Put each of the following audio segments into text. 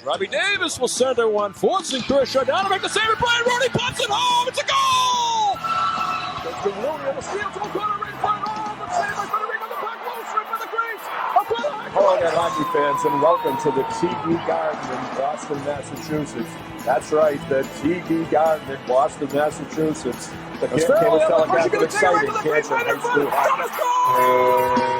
Robbie Davis will center one, forcing Kershaw down to make the save. Brian Rooney pops it home. It's a goal! Rooney on the steal to O'Connor right front. Oh, but saved by Federico. The puck loose right by the crease. O'Connor. Hello again, hockey fans, and welcome to the TD Garden in Boston, Massachusetts. That's right, the TD Garden in Boston, Massachusetts. The Canton Cable telecast an exciting Canton High School hockey.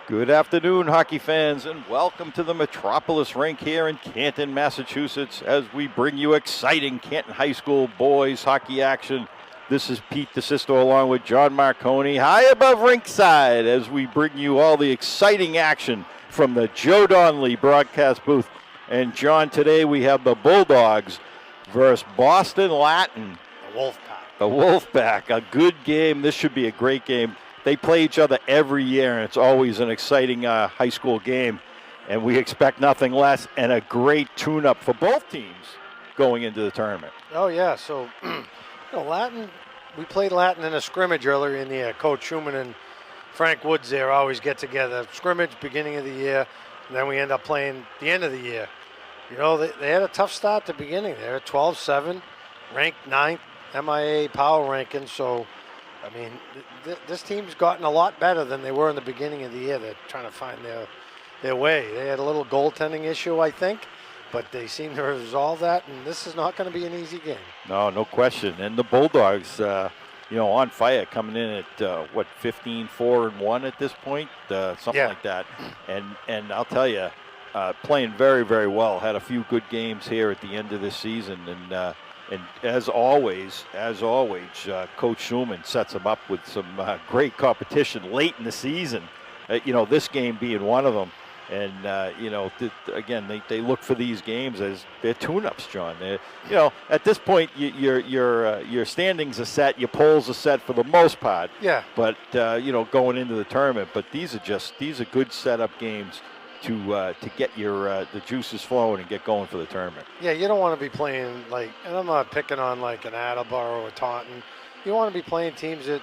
Good afternoon, hockey fans, and welcome to the Metropolis Rink here in Canton, Massachusetts, as we bring you exciting Canton High School boys hockey action. This is Pete DeSisto along with John Marconi, high above rinkside, as we bring you all the exciting action from the Joe Donnelly broadcast booth. And John, today we have the Bulldogs versus Boston Latin. The Wolfpack, a good game. This should be a great game. They play each other every year, and it's always an exciting high school game. And we expect nothing less, and a great tune-up for both teams going into the tournament. Oh, yeah. So, Latin, we played Latin in a scrimmage earlier in the year. Coach Schumann and Frank Woods there always get together. Scrimmage, beginning of the year, and then we end up playing the end of the year. You know, they had a tough start at the beginning. They were 12-7, ranked 9th MIA power ranking, so... I mean, this team's gotten a lot better than they were in the beginning of the year. They're trying to find their way. They had a little goaltending issue, I think, but they seem to resolve that, and this is not going to be an easy game. No question. And the Bulldogs, on fire, coming in at, 15-4-1 at this point, something like that. And I'll tell you, playing very, very well. Had a few good games here at the end of this season, and as always, Coach Schumann sets them up with some great competition late in the season. This game being one of them. And, again, they look for these games as they're tune-ups, John. At this point, your standings are set, your polls are set for the most part. Yeah. But, going into the tournament. But these are good setup games to get the juices flowing and get going for the tournament. Yeah, you don't want to be playing and I'm not picking on like an Attleboro or Taunton. You want to be playing teams that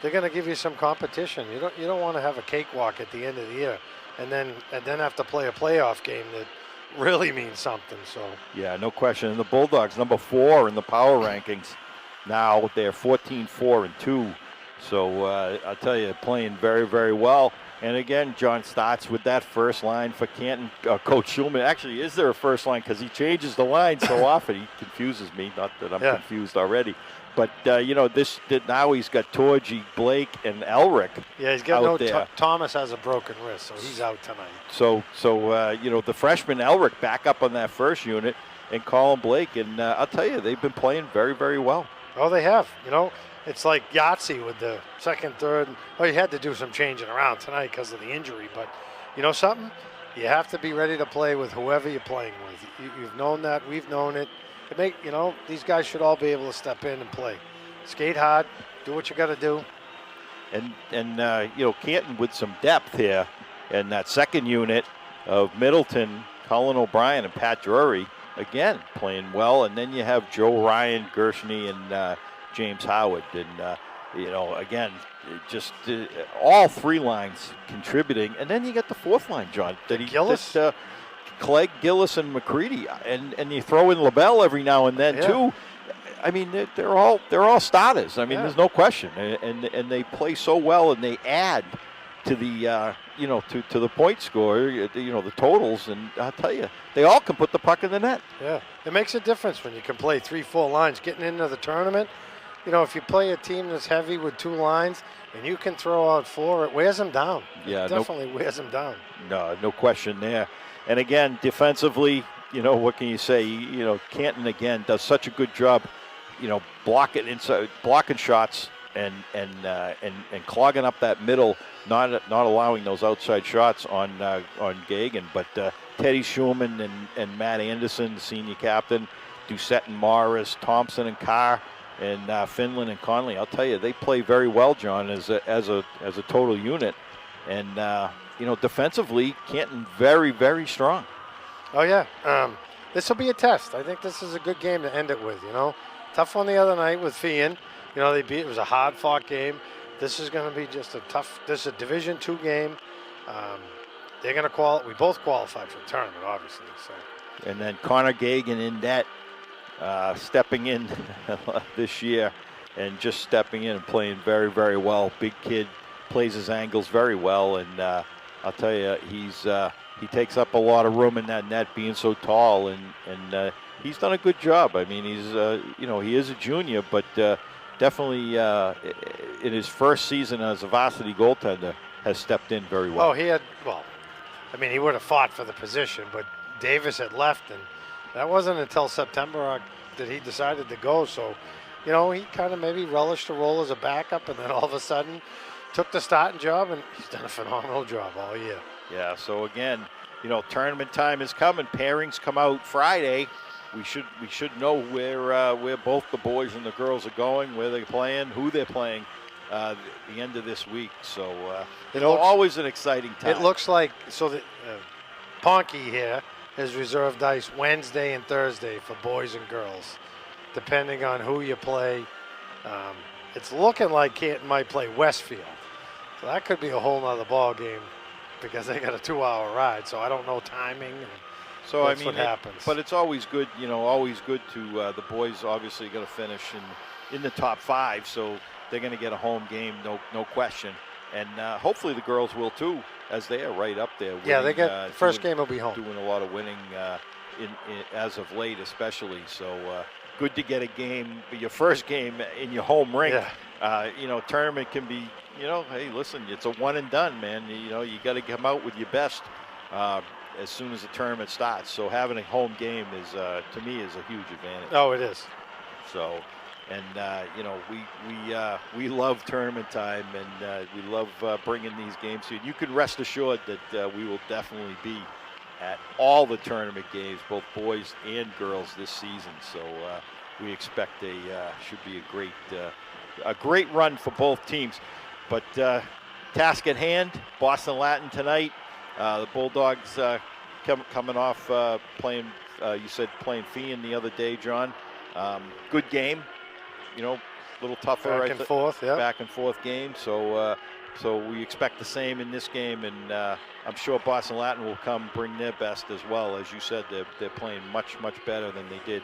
they're going to give you some competition. You don't want to have a cakewalk at the end of the year and then have to play a playoff game that really means something. So yeah, no question. And the Bulldogs, number 4 in the power rankings. Now they're 14-4-2. So I'll tell you, playing very, very well. And again, John starts with that first line for Canton. Coach Schulman, actually, is there a first line? Because he changes the line so often. He confuses me, not that I'm confused already. But, now he's got Torgy, Blake, and Elric. Yeah, he's got out there. Thomas has a broken wrist, so he's out tonight. So the freshman Elric back up on that first unit, and Colin Blake. And I'll tell you, they've been playing very, very well. Oh, they have. It's like Yahtzee with the second, third. Oh, you had to do some changing around tonight because of the injury. But you know something? You have to be ready to play with whoever you're playing with. You've known that. We've known it. These guys should all be able to step in and play. Skate hard. Do what you got to do. And Canton with some depth here in that second unit of Middleton, Colin O'Brien, and Pat Drury, again, playing well. And then you have Joe Ryan, Gershny, and James Howard, and again, just all 3 lines contributing, and then you get the 4th line, John. Gillis, Clegg, Gillis, and McCready, and you throw in LaBelle every now and then too. I mean, they're all starters. I mean, there's no question, and they play so well, and they add to the to the point score, the totals, and I'll tell you, they all can put the puck in the net. Yeah, it makes a difference when you can play 3-4 lines getting into the tournament. If you play a team that's heavy with 2 lines and you can throw out 4, it wears them down. Yeah, it definitely wears them down. No question there. And again, defensively, what can you say? Canton again does such a good job, blocking shots and clogging up that middle, not allowing those outside shots on Gagan. But Teddy Schumann and Matt Anderson, the senior captain, Doucette and Morris, Thompson and Carr, and Finland and Conley. I'll tell you, they play very well, John, as a total unit. And defensively, Canton very, very strong. Oh yeah, this will be a test. I think this is a good game to end it with. Tough one the other night with Fian. It was a hard-fought game. this is going to be just a tough. This is a Division II game. They're going to we both qualified for the tournament, obviously. So. And then Connor Gagan in net, stepping in this year and just stepping in and playing very, very well. Big kid, plays his angles very well, and I'll tell you, he takes up a lot of room in that net, being so tall, and he's done a good job. I mean, he's he is a junior, but definitely in his first season as a varsity goaltender has stepped in very well. Oh, he would have fought for the position, but Davis had left, and that wasn't until September that he decided to go. So, he kind of maybe relished the role as a backup, and then all of a sudden took the starting job, and he's done a phenomenal job all year. Yeah, so again, tournament time is coming. Pairings come out Friday. We should know where both the boys and the girls are going, where they're playing, who they're playing the end of this week. So always an exciting time. It looks like that Ponky here has reserved ice Wednesday and Thursday for boys and girls, depending on who you play. It's looking like Canton might play Westfield, so that could be a whole nother ball game because they got a 2-hour ride. So I don't know timing. So that's what happens. But it's always good, always good to the boys. Obviously, going to finish in the top 5, so they're going to get a home game, no question. And hopefully the girls will too, as they are right up there. Winning, they get first game will be home. Doing a lot of winning in as of late, especially. So good to get a game, your first game in your home rink. Yeah. Tournament can be, hey, listen, it's a one and done, man. You got to come out with your best as soon as the tournament starts. So having a home game is, to me, is a huge advantage. Oh, it is. So, and we love tournament time, and we love bringing these games to you. You can rest assured that we will definitely be at all the tournament games, both boys and girls, this season. So we expect should be a great run for both teams. But task at hand, Boston Latin tonight. The Bulldogs coming off playing. You said playing Fian the other day, John. Good game. A little tougher. Back and forth, yeah. Back and forth game. So we expect the same in this game, and I'm sure Boston Latin will come bring their best as well. As you said, they're playing much better than they did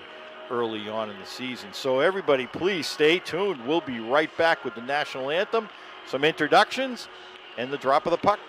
early on in the season. So everybody, please stay tuned. We'll be right back with the national anthem, some introductions, and the drop of the puck.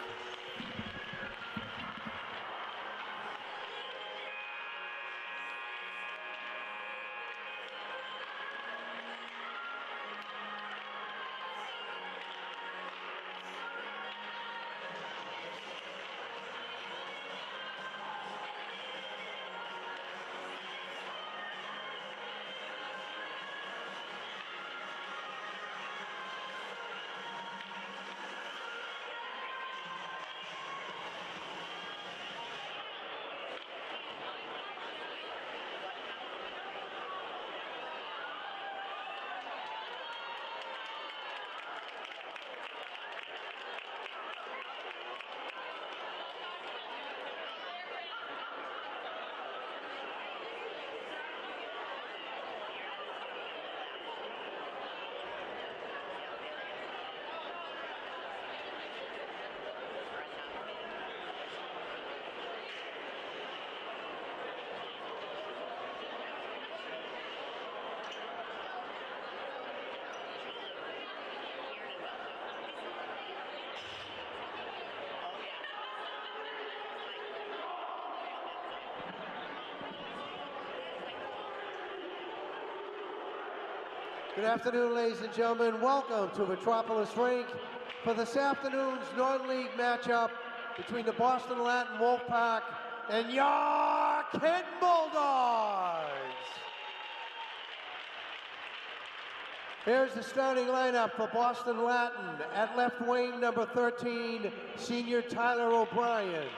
Good afternoon, ladies and gentlemen. Welcome to Metropolis Rink for this afternoon's non-league matchup between the Boston Latin Wolfpack and your Canton Bulldogs. Here's the starting lineup for Boston Latin. At left wing, number 13, senior Tyler O'Brien.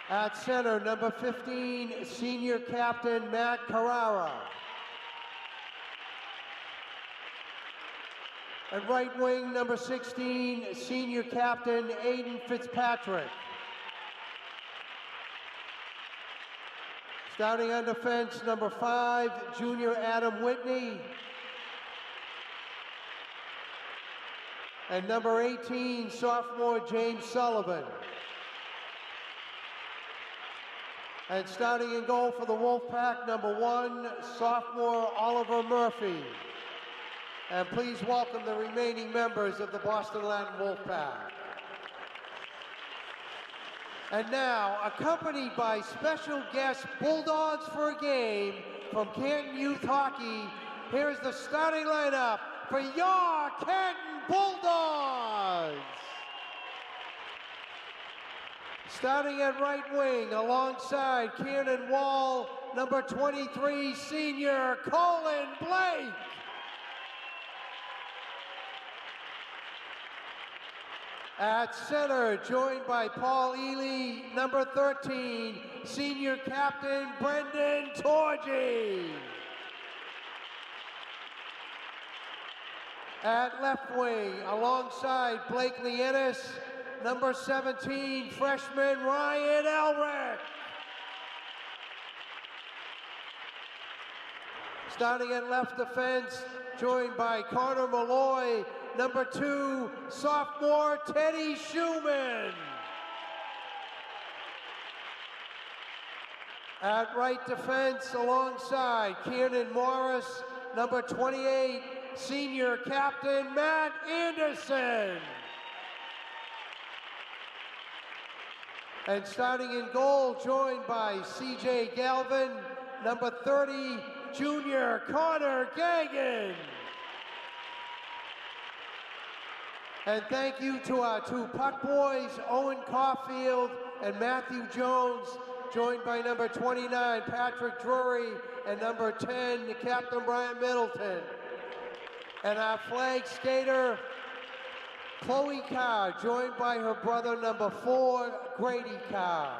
At center, number 15, senior captain Matt Carrara. At right wing, number 16, senior captain Aiden Fitzpatrick. Starting on defense, number 5, junior Adam Whitney. and number 18, sophomore James Sullivan. And starting in goal for the Wolfpack, number 1, sophomore Oliver Murphy. And please welcome the remaining members of the Boston Latin Wolfpack. And now, accompanied by special guest Bulldogs for a Game from Canton Youth Hockey, here's the starting lineup for your Canton Bulldogs. Starting at right wing, alongside Kiernan Wall, number 23, senior Colin Blake. At center, joined by Paul Ely, number 13, senior captain Brendan Torgy. At left wing, alongside Blakely Ennis, number 17, freshman Ryan Elrick. Starting at left defense, joined by Connor Malloy, number 2, sophomore Teddy Schumann. At right defense, alongside Kiernan Morris, number 28, senior captain Matt Anderson. And starting in goal, joined by CJ Galvin, number 30, junior Connor Gagan. And thank you to our 2 puck boys, Owen Caulfield and Matthew Jones, joined by number 29, Patrick Drury, and number 10, Captain Brian Middleton. And our flag skater, Chloe Carr, joined by her brother, number 4, Grady Carr.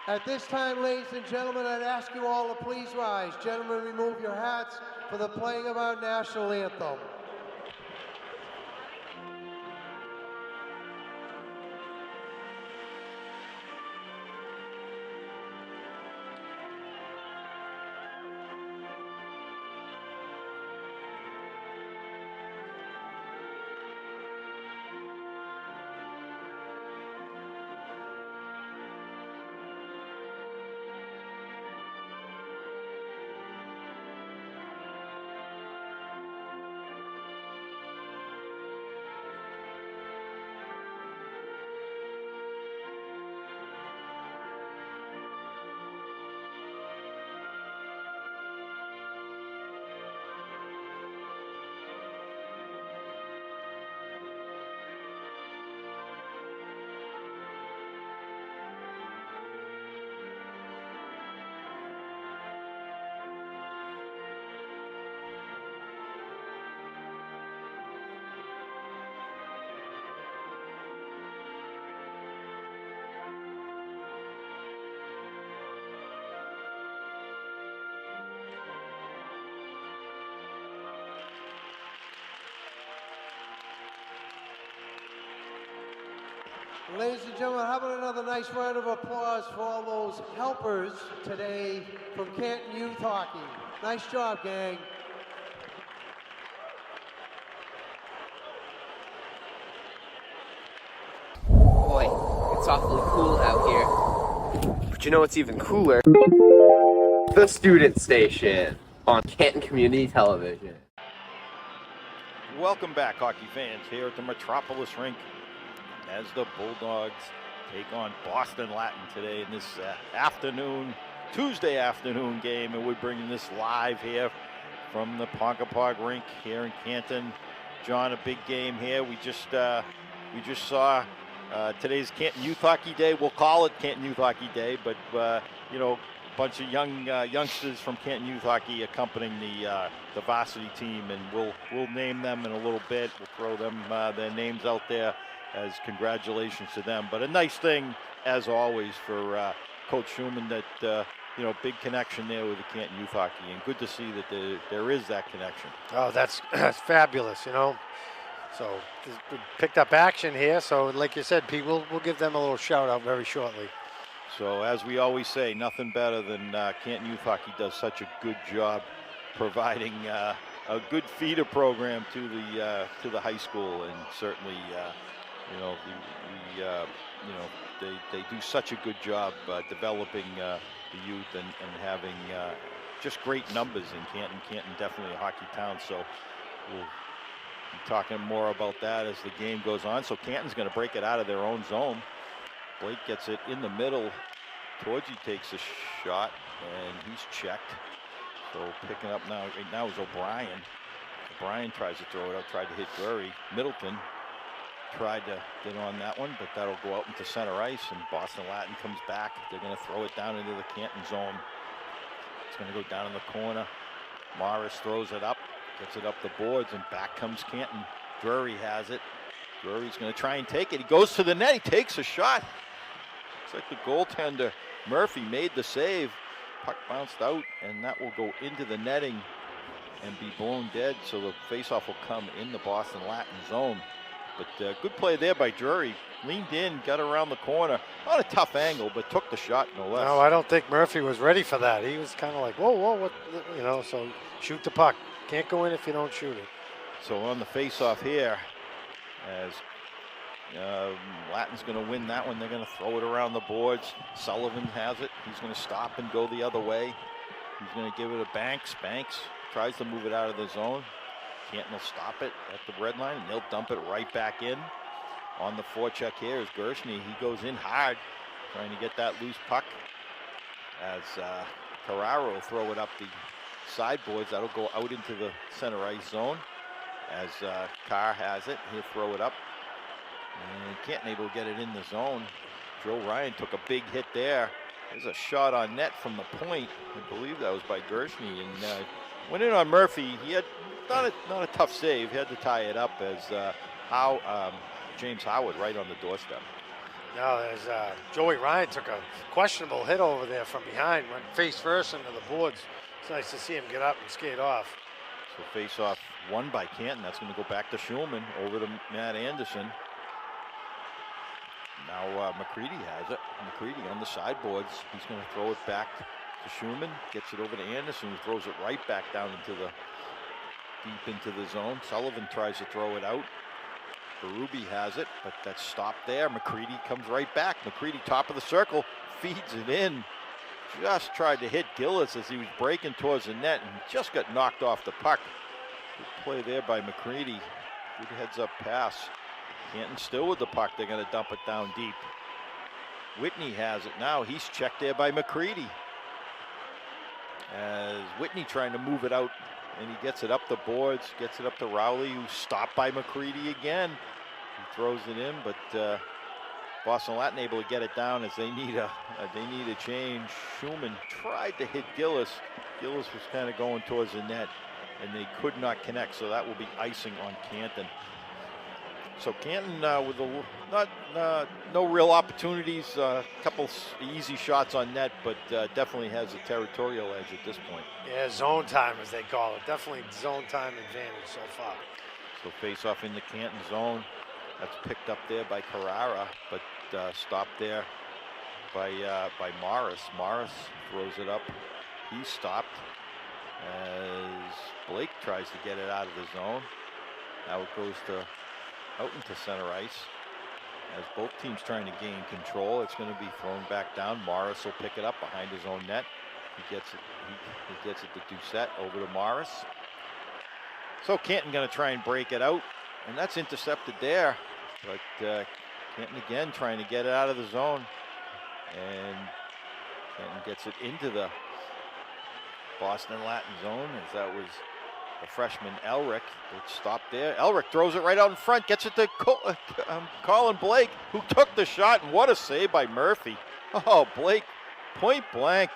At this time, ladies and gentlemen, I'd ask you all to please rise. Gentlemen, remove your hats for the playing of our national anthem. Ladies and gentlemen, how about another nice round of applause for all those helpers today from Canton Youth Hockey. Nice job, gang. Boy, it's awfully cool out here. But you know what's even cooler? The Student Station on Canton Community Television. Welcome back, hockey fans, here at the Metropolis Rink as the Bulldogs take on Boston Latin today in this Tuesday afternoon game, and we're bringing this live here from the Ponkapog Rink here in Canton. John, a big game here. We just saw today's Canton Youth Hockey Day. We'll call it Canton Youth Hockey Day, but you know, a bunch of youngsters from Canton Youth Hockey accompanying the varsity team, and we'll name them in a little bit. We'll throw them their names out there as congratulations to them. But a nice thing, as always, for Coach Schumann, that you know, big connection there with the Canton Youth Hockey, and good to see that there is that connection. Oh, that's fabulous, you know. So we picked up action here. So like you said, Pete, we'll give them a little shout out very shortly. So as we always say, nothing better than Canton Youth Hockey does such a good job providing a good feeder program to the high school, and certainly you know they do such a good job developing the youth and having just great numbers in Canton. Canton definitely a hockey town, so we'll be talking more about that as the game goes on. So Canton's going to break it out of their own zone. Blake gets it in the middle. Torgy takes a shot, and he's checked. So picking up now, right now is O'Brien. O'Brien tries to throw it out, tried to hit Drury. Middleton tried to get on that one, but that'll go out into center ice, and Boston Latin comes back. They're going to throw it down into the Canton zone. It's going to go down in the corner. Morris throws it up, gets it up the boards, and back comes Canton. Drury has it. Drury's going to try and take it. He goes to the net. He takes a shot. Looks like the goaltender, Murphy, made the save. Puck bounced out, and that will go into the netting and be blown dead. So the faceoff will come in the Boston Latin zone. But good play there by Drury. Leaned in, got around the corner. Not a tough angle, but took the shot no less. No, I don't think Murphy was ready for that. He was kind of like, whoa, what, you know, so shoot the puck. Can't go in if you don't shoot it. So on the faceoff here, as Latin's going to win that one, they're going to throw it around the boards. Sullivan has it. He's going to stop and go the other way. He's going to give it to Banks. Banks tries to move it out of the zone. Canton will stop it at the red line, and they'll dump it right back in. On the forecheck here is Gershny. He goes in hard, trying to get that loose puck. As Carraro will throw it up the sideboards. That'll go out into the center ice zone. As Carr has it, he'll throw it up. And Canton able to get it in the zone. Joe Ryan took a big hit there. There's a shot on net from the point. I believe that was by Gershny, and went in on Murphy. He had not a tough save. He had to tie it up as James Howard right on the doorstep. No, there's Joey Ryan took a questionable hit over there from behind, went face first into the boards. It's nice to see him get up and skate off. So face off won by Canton. That's going to go back to Schulman, over to Matt Anderson. Now McCready has it. McCready on the sideboards. He's going to throw it back to Schulman. Gets it over to Anderson, who throws it right back down into the deep into the zone. Sullivan tries to throw it out. Berube has it, but that's stopped there. McCready comes right back. McCready, top of the circle, feeds it in. Just tried to hit Gillis as he was breaking towards the net and just got knocked off the puck. Good play there by McCready. Good heads-up pass. Canton still with the puck. They're going to dump it down deep. Whitney has it now. He's checked there by McCready. As Whitney trying to move it out, and he gets it up the boards, gets it up to Rowley, who's stopped by McCready again. He throws it in, but Boston Latin able to get it down as they need a change. Schulman tried to hit Gillis. Gillis was kind of going towards the net, and they could not connect, so that will be icing on Canton. So Canton with no real opportunities, a couple easy shots on net, but definitely has a territorial edge at this point. Yeah, zone time as they call it. Definitely zone time advantage so far. So face off in the Canton zone. That's picked up there by Carrara, but stopped there by Morris. Morris throws it up. He's stopped as Blake tries to get it out of the zone. Now it goes out into center ice as both teams trying to gain control. It's going to be thrown back down. Morris will pick it up behind his own net. He gets it to Doucette, over to Morris. So Canton going to try and break it out, and that's intercepted there. But Canton again trying to get it out of the zone, and Canton gets it into the Boston Latin zone, as that was the freshman Elric. It stopped there. Elric throws it right out in front, gets it to Colin Blake, who took the shot, and what a save by Murphy. Oh, Blake, point blank.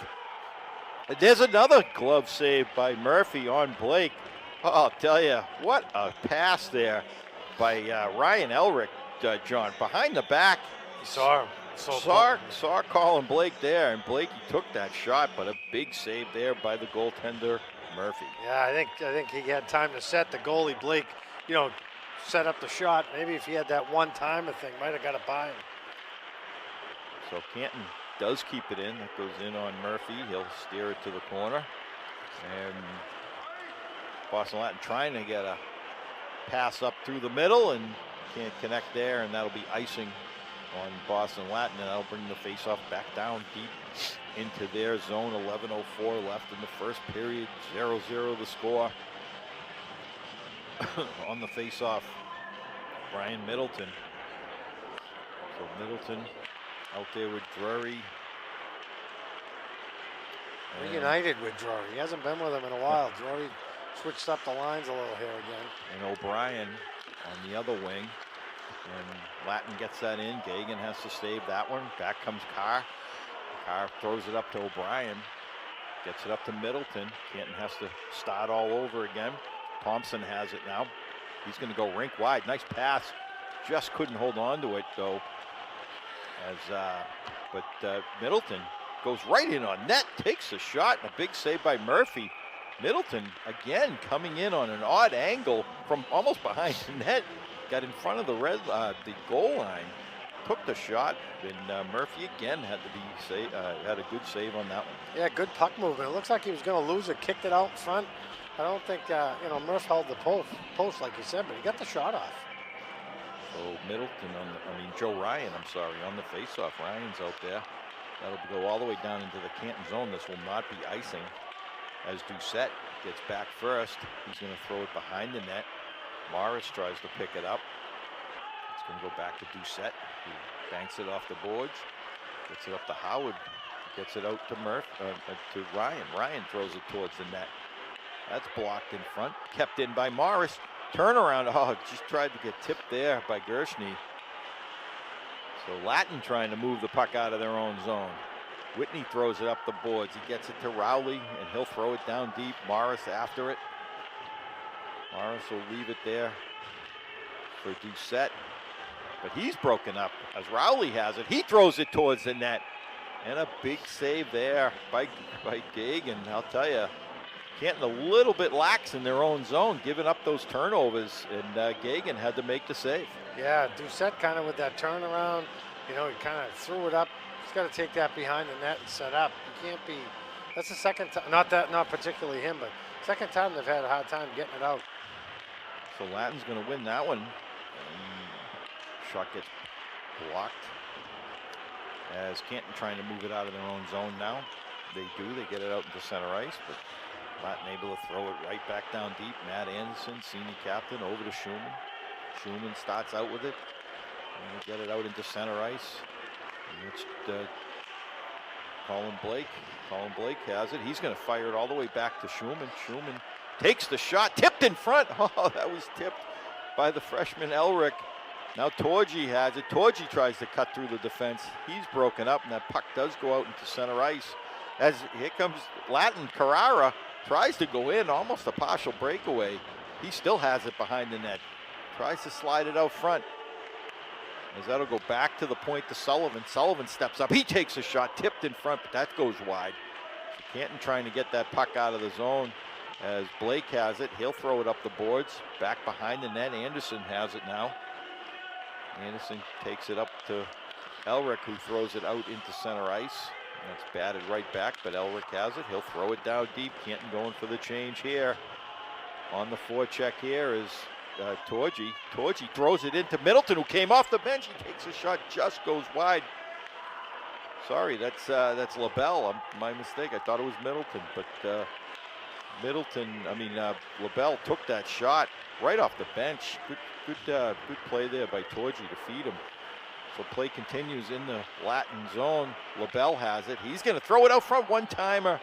There's another glove save by Murphy on Blake. Oh, I'll tell you, what a pass there by Ryan Elric, John, behind the back. You saw him. Saw Colin Blake there, and Blake, he took that shot, but a big save there by the goaltender Murphy. Yeah, I think he had time to set the goalie. Blake, set up the shot. Maybe if he had that one-timer thing, might have got it by him. So Canton does keep it in. That goes in on Murphy. He'll steer it to the corner. And Boston Latin trying to get a pass up through the middle and can't connect there, and that'll be icing on Boston Latin, and that'll bring the faceoff back down deep into their zone. 11:04 left in the first period. 0-0 the score. On the faceoff, Brian Middleton. So Middleton out there with Drury. Reunited with Drury. He hasn't been with him in a while. Drury switched up the lines a little here again. And O'Brien on the other wing. And Latin gets that in. Gagan has to save that one. Back comes Carr. Carr throws it up to O'Brien. Gets it up to Middleton. Canton has to start all over again. Thompson has it now. He's going to go rink wide. Nice pass. Just couldn't hold on to it though. But Middleton goes right in on net. Takes a shot and a big save by Murphy. Middleton again coming in on an odd angle from almost behind the net. Got in front of the goal line. Took the shot, and Murphy again had a good save on that one. Yeah, good puck movement. It looks like he was going to lose it, kicked it out in front. I don't think Murph held the post like you said, but he got the shot off. So Middleton Joe Ryan, on the faceoff. Ryan's out there. That'll go all the way down into the Canton zone. This will not be icing. As Doucette gets back first, he's going to throw it behind the net. Morris tries to pick it up. It's going to go back to Doucette, who banks it off the boards. Gets it up to Howard. Gets it out to to Ryan. Ryan throws it towards the net. That's blocked in front. Kept in by Morris. Turnaround. Oh, just tried to get tipped there by Gershny. So Latin trying to move the puck out of their own zone. Whitney throws it up the boards. He gets it to Rowley, and he'll throw it down deep. Morris after it. Morris will leave it there for Doucette. But he's broken up as Rowley has it. He throws it towards the net. And a big save there by Gagan. I'll tell you, Canton a little bit lax in their own zone, giving up those turnovers, and Gagan had to make the save. Yeah, Doucette kind of with that turnaround, he kind of threw it up. He's got to take that behind the net and set up. You can't be, that's the second time, not particularly him, but second time they've had a hard time getting it out. So Latin's going to win that one. Shot gets blocked as Canton trying to move it out of their own zone now. They do, they get it out into center ice, but Latin able to throw it right back down deep. Matt Anderson, senior captain, over to Schumann. Schumann starts out with it. And they get it out into center ice. And it's Colin Blake. Colin Blake has it. He's going to fire it all the way back to Schumann. Schumann takes the shot, tipped in front. Oh, that was tipped by the freshman Elric. Now Torgy has it. Torgy tries to cut through the defense. He's broken up, and that puck does go out into center ice. As here comes Latin. Carrara tries to go in, almost a partial breakaway. He still has it behind the net. Tries to slide it out front. As that'll go back to the point to Sullivan. Sullivan steps up. He takes a shot, tipped in front, but that goes wide. So Canton trying to get that puck out of the zone. As Blake has it, he'll throw it up the boards. Back behind the net, Anderson has it now. Anderson takes it up to Elric, who throws it out into center ice. That's batted right back, but Elric has it. He'll throw it down deep. Canton going for the change here. On the forecheck here is Torgy. Torgy throws it into Middleton, who came off the bench. He takes a shot, just goes wide. Sorry, that's LaBelle. My mistake. I thought it was Middleton, but LaBelle took that shot right off the bench. Good play there by Torgy to feed him. So play continues in the Latin zone. LaBelle has it. He's going to throw it out front, one-timer,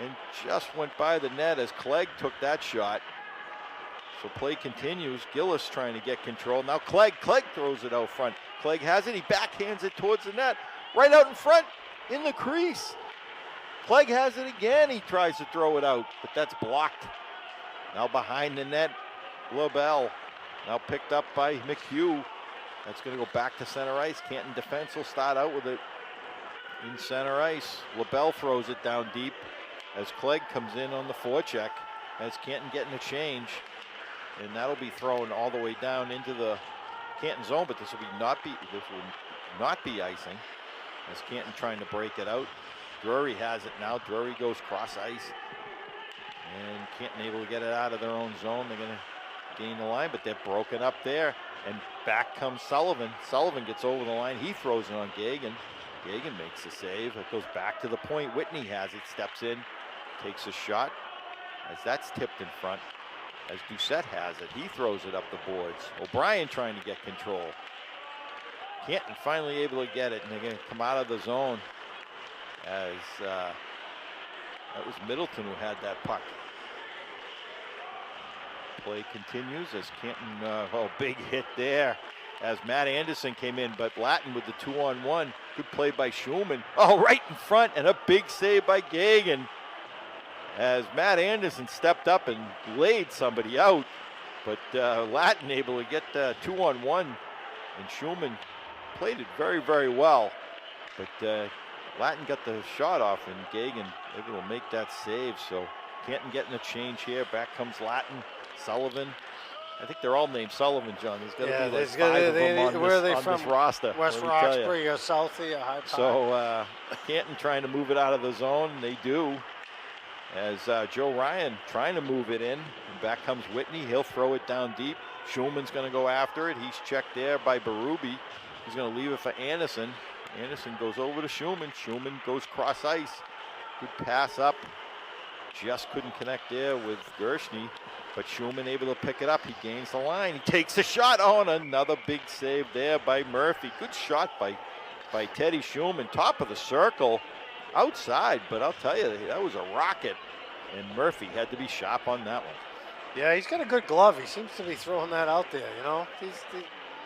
and just went by the net as Clegg took that shot. So play continues. Gillis trying to get control. Now Clegg throws it out front. Clegg has it. He backhands it towards the net. Right out in front in the crease. Clegg has it again. He tries to throw it out, but that's blocked. Now behind the net, LaBelle. Now picked up by McHugh. That's going to go back to center ice. Canton defense will start out with it in center ice. LaBelle throws it down deep as Clegg comes in on the forecheck. As Canton getting a change. And that'll be thrown all the way down into the Canton zone, but this will not be icing. As Canton trying to break it out. Drury has it now. Drury goes cross ice. And Canton able to get it out of their own zone. They're going to gain the line, but they're broken up there. And back comes Sullivan. Sullivan gets over the line. He throws it on Gagan. Gagan makes the save. It goes back to the point. Whitney has it, steps in, takes a shot as that's tipped in front. As Doucette has it, he throws it up the boards. O'Brien trying to get control. Canton finally able to get it, and they're going to come out of the zone as that was Middleton who had that puck. Play continues as Canton, big hit there as Matt Anderson came in, but Latin with the 2-on-1. Good play by Schulman. Oh, right in front, and a big save by Gagan as Matt Anderson stepped up and laid somebody out, but Latin able to get 2-on-1, and Schulman played it very, very well, but Latin got the shot off, and Gagan able to make that save. So Canton getting a change here. Back comes Latin, Sullivan. I think they're all named Sullivan, John. There's got to be like 5 of them on this roster. West Roxbury or Southie or High Park. So Canton trying to move it out of the zone. They do. As Joe Ryan trying to move it in. And back comes Whitney. He'll throw it down deep. Schulman's going to go after it. He's checked there by Berube. He's going to leave it for Anderson. Anderson goes over to Schulman. Schulman goes cross ice. Good pass up. Just couldn't connect there with Gershny, but Schulman able to pick it up. He gains the line. He takes a shot. Oh, and another big save there by Murphy. Good shot by Teddy Schulman. Top of the circle. Outside, but I'll tell you, that was a rocket. And Murphy had to be sharp on that one. Yeah, he's got a good glove. He seems to be throwing that out there, you know.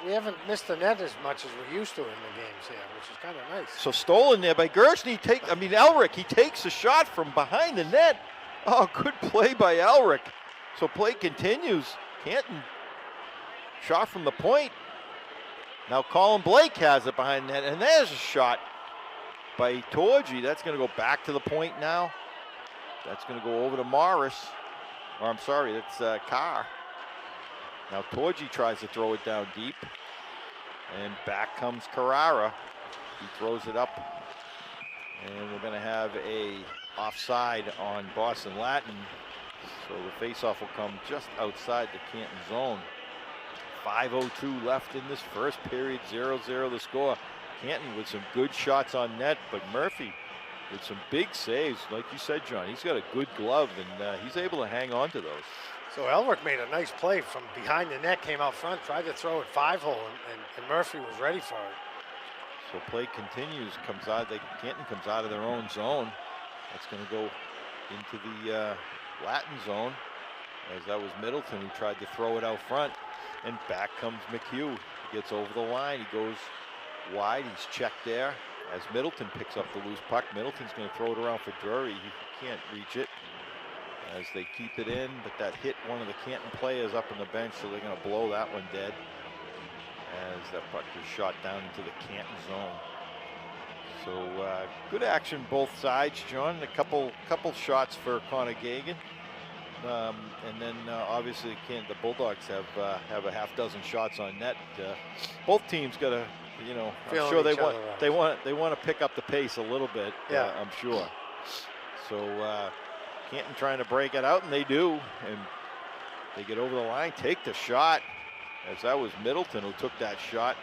We haven't missed the net as much as we used to in the games here, which is kind of nice. So stolen there by Gershny. Elric, he takes a shot from behind the net. Oh, good play by Elric. So play continues. Canton shot from the point. Now Colin Blake has it behind the net, and there's a shot by Torgy. That's going to go back to the point now. That's going to go over to Morris. Or I'm sorry, that's Carr. Now Torgy tries to throw it down deep. And back comes Carrara. He throws it up. And we're going to have a offside on Boston Latin. So the faceoff will come just outside the Canton zone. 5:02 left in this first period, 0-0 the score. Canton with some good shots on net, but Murphy with some big saves. Like you said, John, he's got a good glove, and he's able to hang on to those. So Elric made a nice play from behind the net, came out front, tried to throw it 5-hole, and Murphy was ready for it. So play continues, Canton comes out of their own zone. That's going to go into the Latin zone, as that was Middleton who tried to throw it out front. And back comes McHugh. He gets over the line, he goes wide, he's checked there. As Middleton picks up the loose puck, Middleton's going to throw it around for Drury. He can't reach it as they keep it in, but that hit one of the Canton players up on the bench, so they're going to blow that one dead as that puck is shot down into the Canton zone. So good action both sides, John. A couple shots for Connor Gagan. And then obviously the Bulldogs have a half dozen shots on net. Both teams got to, I'm sure they want to pick up the pace a little bit. Yeah, I'm sure. So Canton trying to break it out, and they do, and they get over the line, take the shot, as that was Middleton who took that shot.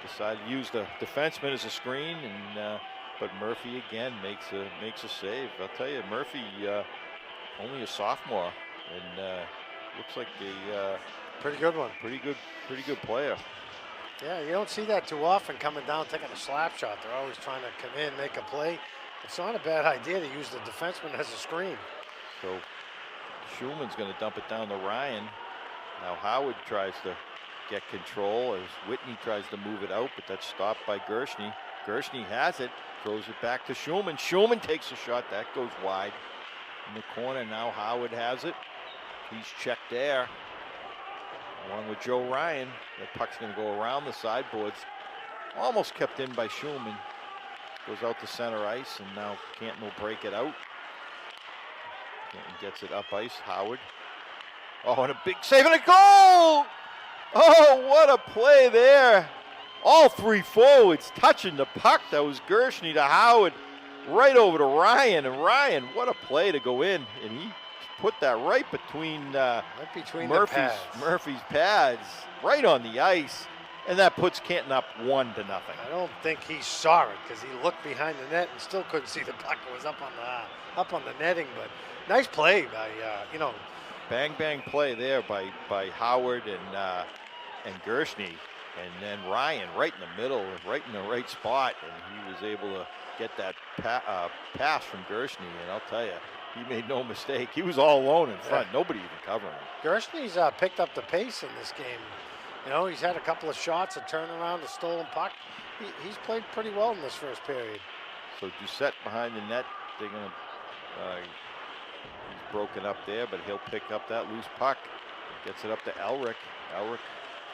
Decided to use the defenseman as a screen, and but Murphy again makes a save. I'll tell you, Murphy only a sophomore, and looks like a pretty good one. Pretty good player. Yeah, you don't see that too often, coming down, taking a slap shot. They're always trying to come in, make a play. It's not a bad idea to use the defenseman as a screen. So Schulman's going to dump it down to Ryan. Now Howard tries to get control as Whitney tries to move it out, but that's stopped by Gershny. Gershny has it, throws it back to Schulman. Schulman takes a shot, that goes wide in the corner. Now Howard has it. He's checked there, along with Joe Ryan. The puck's going to go around the sideboards. Almost kept in by Schulman. Goes out to center ice, and now Canton will break it out. Canton gets it up ice. Howard. Oh, and a big save and a goal! Oh, what a play there. All three forwards touching the puck. That was Gershny to Howard, right over to Ryan. And Ryan, what a play to go in. And he put that right between, between Murphy's the pads. Murphy's pads, right on the ice, and that puts Canton up 1-0. I don't think he saw it because he looked behind the net and still couldn't see the puck. It was up on the netting, but nice play by Bang bang play there by Howard and Gershny, and then Ryan right in the middle, right in the right spot, and he was able to get that pass from Gershny, and I'll tell you, he made no mistake. He was all alone in front, nobody even covering him. Gershny's picked up the pace in this game. He's had a couple of shots, a turnaround, a stolen puck. He's played pretty well in this first period. So Doucette behind the net, they're going to, he's broken up there, but he'll pick up that loose puck. Gets it up to Elric. Elric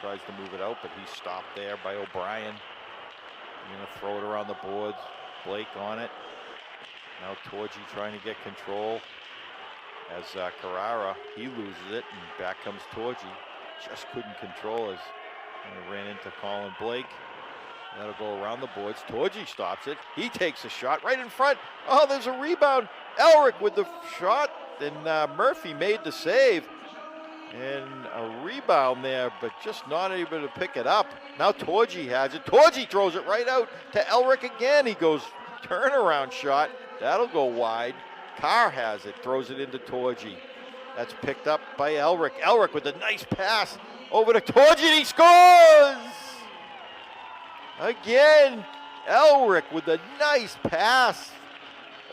tries to move it out, but he's stopped there by O'Brien. He's going to throw it around the boards. Blake on it. Now Torgy trying to get control. As Carrara, he loses it, and back comes Torgy. Just couldn't control as he ran into Colin Blake. That'll go around the boards. Torgy stops it. He takes a shot right in front. Oh, there's a rebound. Elric with the shot, and Murphy made the save. And a rebound there, but just not able to pick it up. Now Torgy has it. Torgy throws it right out to Elric again. He goes turnaround shot. That'll go wide. Carr has it, throws it into Torgy. That's picked up by Elric. Elric with a nice pass over to Torgy, and he scores! Again, Elric with a nice pass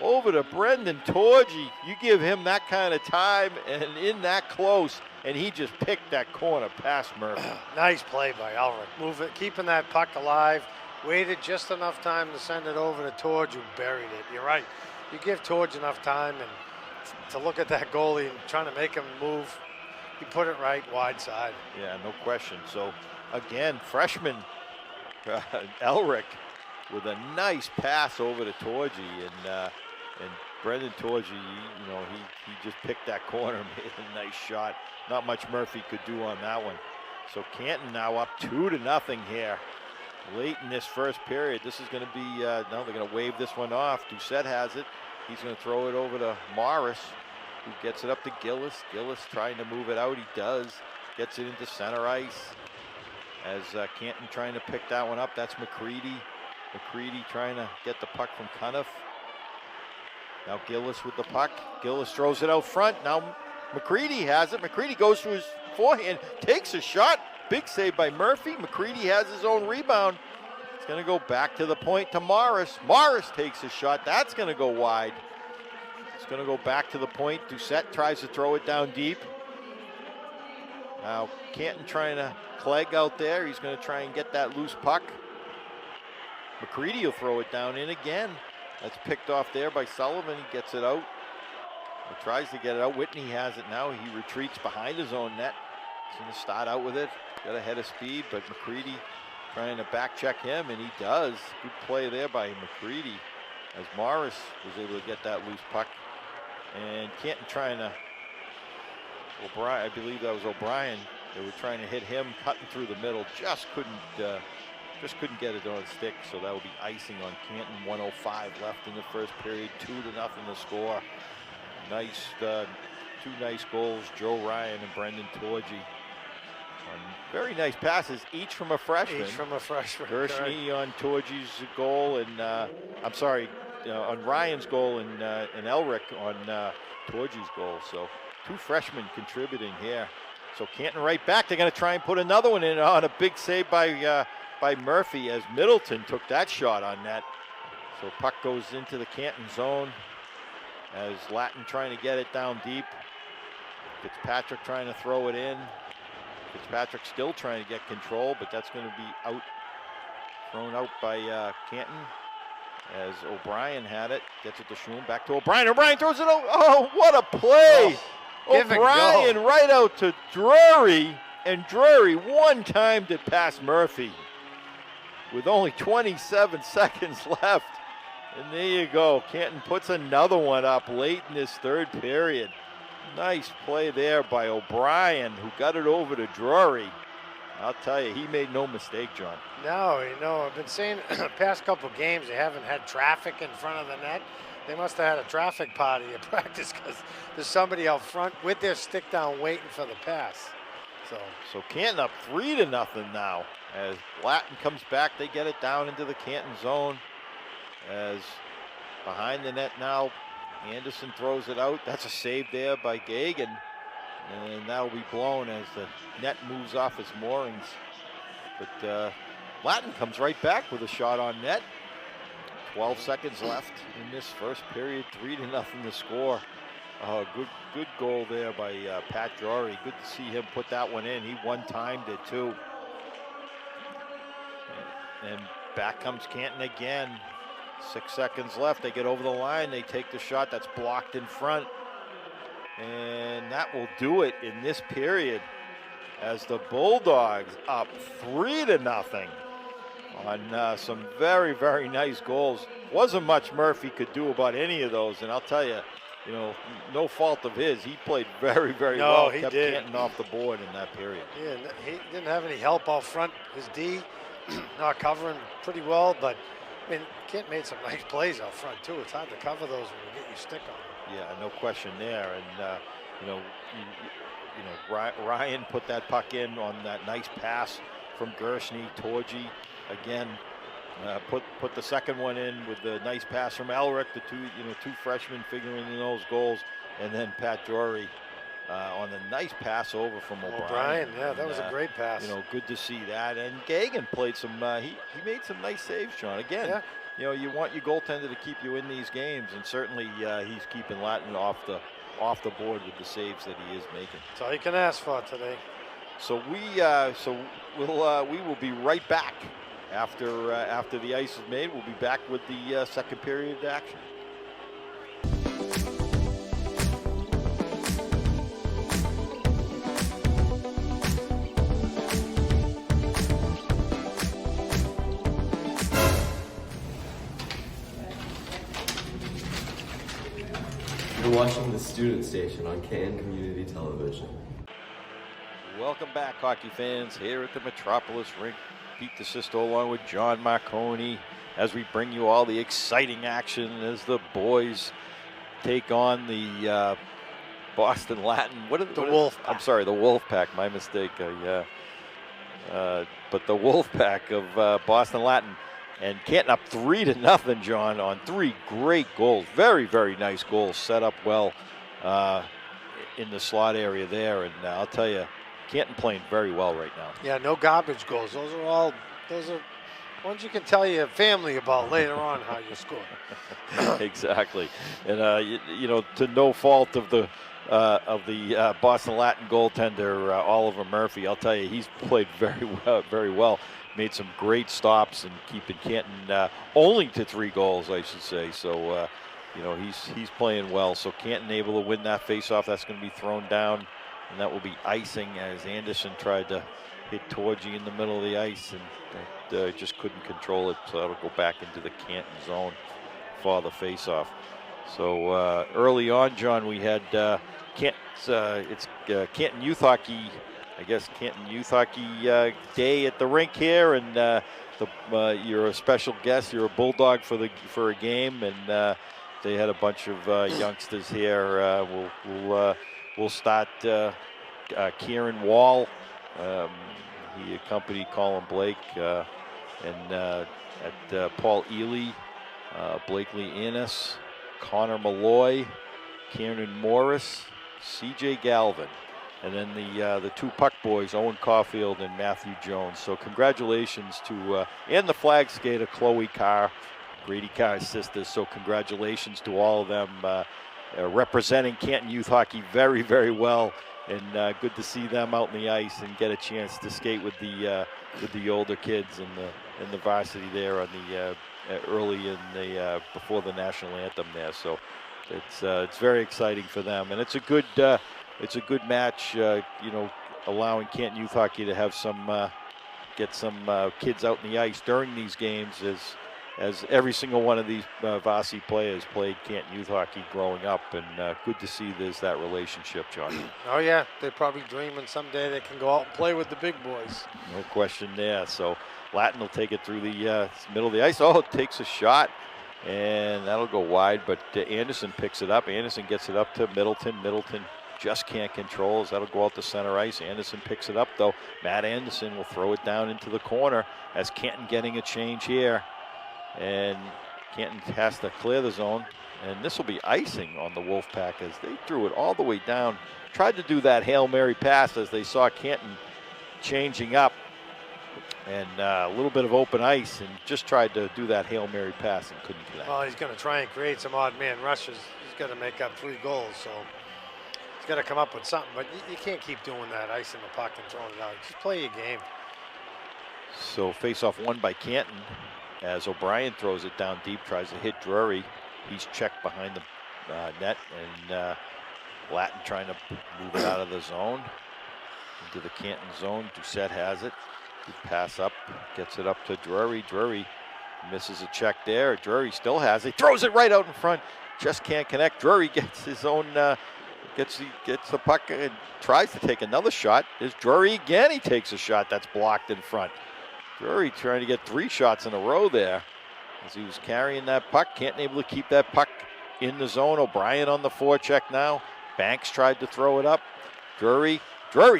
over to Brendan Torgy. You give him that kind of time and in that close, and he just picked that corner past Murphy. Nice play by Elric. Keeping that puck alive. Waited just enough time to send it over to Torge, who buried it. You're right. You give Torge enough time and to look at that goalie and trying to make him move. He put it right wide side. Yeah, no question. So again, freshman Elric with a nice pass over to Torgy, and Brendan Torgy, he just picked that corner and made a nice shot. Not much Murphy could do on that one. So Canton now up 2-0 here. Late in this first period, this is going to be, now they're going to wave this one off. Doucette has it. He's going to throw it over to Morris, who gets it up to Gillis. Gillis trying to move it out. He does. Gets it into center ice. As Canton trying to pick that one up. That's McCready. McCready trying to get the puck from Cuniff. Now Gillis with the puck. Gillis throws it out front. Now McCready has it. McCready goes to his forehand, takes a shot. Big save by Murphy. McCready has his own rebound. It's going to go back to the point to Morris. Morris takes a shot. That's going to go wide. It's going to go back to the point. Doucette tries to throw it down deep. Now Canton trying to Clegg out there. He's going to try and get that loose puck. McCready will throw it down in again. That's picked off there by Sullivan. He gets it out. He tries to get it out. Whitney has it now. He retreats behind his own net. He's going to start out with it. Got ahead of speed, but McCready trying to back check him, and he does. Good play there by McCready as Morris was able to get that loose puck. And Canton trying to, O'Brien, I believe that was O'Brien. They were trying to hit him, cutting through the middle. Just couldn't get it on stick, so that will be icing on Canton. 1:05 left in the first period. 2-0 the score. Nice, two nice goals, Joe Ryan and Brendan Torgy. Very nice passes, each from a freshman. Each from a freshman. Gershny on Torgy's goal, and on Ryan's goal, and Elric on Torgy's goal. So two freshmen contributing here. So Canton right back. They're going to try and put another one in on a big save by Murphy as Middleton took that shot on net. So puck goes into the Canton zone as Latin trying to get it down deep. Fitzpatrick trying to throw it in. Fitzpatrick still trying to get control, but that's going to be thrown out by Canton as O'Brien had it. Gets it to Schoen, back to O'Brien. O'Brien throws it out. Oh, what a play! O'Brien right out to Drury, and Drury one-timed it past Murphy with only 27 seconds left. And there you go. Canton puts another one up late in this third period. Nice play there by O'Brien, who got it over to Drury. I'll tell you, he made no mistake, John. No, I've been saying the past couple games they haven't had traffic in front of the net. They must have had a traffic party at practice because there's somebody out front with their stick down waiting for the pass. So Canton up 3-0 now. As Latin comes back, they get it down into the Canton zone. As behind the net now, Anderson throws it out. That's a save there by Gagan. And that'll be blown as the net moves off its moorings. But Latin comes right back with a shot on net. 12 seconds left in this first period. 3-0 the score. Good goal there by Pat Drury. Good to see him put that one in. He one-timed it too. And back comes Canton again. 6 seconds left. They get over the line. They take the shot that's blocked in front. And that will do it in this period as the Bulldogs up 3-0 on some very, very nice goals. Wasn't much Murphy could do about any of those. And I'll tell you, no fault of his. He played very, very well. He kept did. Canton off the board in that period. Yeah, he didn't have any help out front. His D not covering pretty well, but I mean, Kent made some nice plays out front too. It's hard to cover those when you get your stick on them. Yeah, no question there. And Ryan put that puck in on that nice pass from Gershny. Torgy again put the second one in with the nice pass from Elric. The two freshmen figuring in those goals, and then Pat Drury on the nice pass over from O'Brien. Yeah, that was a great pass. Good to see that. And Gagan played some. He made some nice saves, John. Again, you want your goaltender to keep you in these games, and certainly he's keeping Latin off the board with the saves that he is making. That's all you can ask for today. So we will be right back after the ice is made. We'll be back with the second period action. You're watching the Student Station on Canton Community Television. Welcome back, hockey fans, here at the Metropolis Rink. Pete DeSisto along with John Marconi as we bring you all the exciting action as the boys take on the Boston Latin. The Wolf Pack. I'm sorry, the Wolf Pack. My mistake. But the Wolf Pack of Boston Latin. And Canton up 3-0, John, on 3 great goals. Very, very nice goals, set up well in the slot area there. And I'll tell you, Canton playing very well right now. Yeah, no garbage goals. Those are ones you can tell your family about later on how you score. Exactly. And to no fault of the Boston Latin goaltender Oliver Murphy, I'll tell you, he's played very well. Made some great stops and keeping Canton only to 3 goals, I should say. So he's playing well. So Canton able to win that faceoff. That's going to be thrown down. And that will be icing as Anderson tried to hit Torgy in the middle of the ice and just couldn't control it. So that'll go back into the Canton zone for the faceoff. So early on, John, we had Canton Youth Hockey, I guess Canton Youth Hockey Day at the rink here. And you're a special guest. You're a Bulldog for a game. And they had a bunch of youngsters here. We'll start Kieran Wall. He accompanied Colin Blake and at Paul Ely, Blakely Innes, Connor Malloy, Kieran Morris, C.J. Galvin, and then the 2 puck boys, Owen Caulfield and Matthew Jones. So congratulations to and the flag skater Chloe Carr, Grady Carr's sisters. So congratulations to all of them. Representing Canton Youth Hockey very, very well, and good to see them out in the ice and get a chance to skate with the older kids in the varsity there on the early in the before the national anthem there. So it's very exciting for them, and it's a good match. Allowing Canton Youth Hockey to have some get some kids out in the ice during these games as every single one of these Varsity players played Canton Youth Hockey growing up, and good to see there's that relationship, John. Oh yeah, they're probably dreaming someday they can go out and play with the big boys. No question there. So Latin will take it through the middle of the ice. Oh, it takes a shot And that'll go wide, but Anderson picks it up. Anderson gets it up to Middleton. Middleton just can't control as that'll go out to center ice. Anderson picks it up, though. Matt Anderson will throw it down into the corner as Canton getting a change here. And Canton has to clear the zone. And this will be icing on the Wolfpack as they threw it all the way down. Tried to do that Hail Mary pass as they saw Canton changing up. And a little bit of open ice and just tried to do that Hail Mary pass and couldn't connect. Well, he's going to try and create some odd man rushes. He's got to make up 3 goals, so he's got to come up with something. But you can't keep doing that, icing the puck and throwing it out. Just play your game. So face-off won by Canton as O'Brien throws it down deep, tries to hit Drury. He's checked behind the net, and Latin trying to move it out of the zone into the Canton zone. Doucette has it. Good pass up, gets it up to Drury. Drury misses a check there. Drury still has it, throws it right out in front. Just can't connect. Drury gets his own, gets the puck and tries to take another shot. There's Drury again. He takes a shot that's blocked in front. Drury trying to get 3 shots in a row there as he was carrying that puck. Can't able to keep that puck in the zone. O'Brien on the forecheck now. Banks tried to throw it up. Drury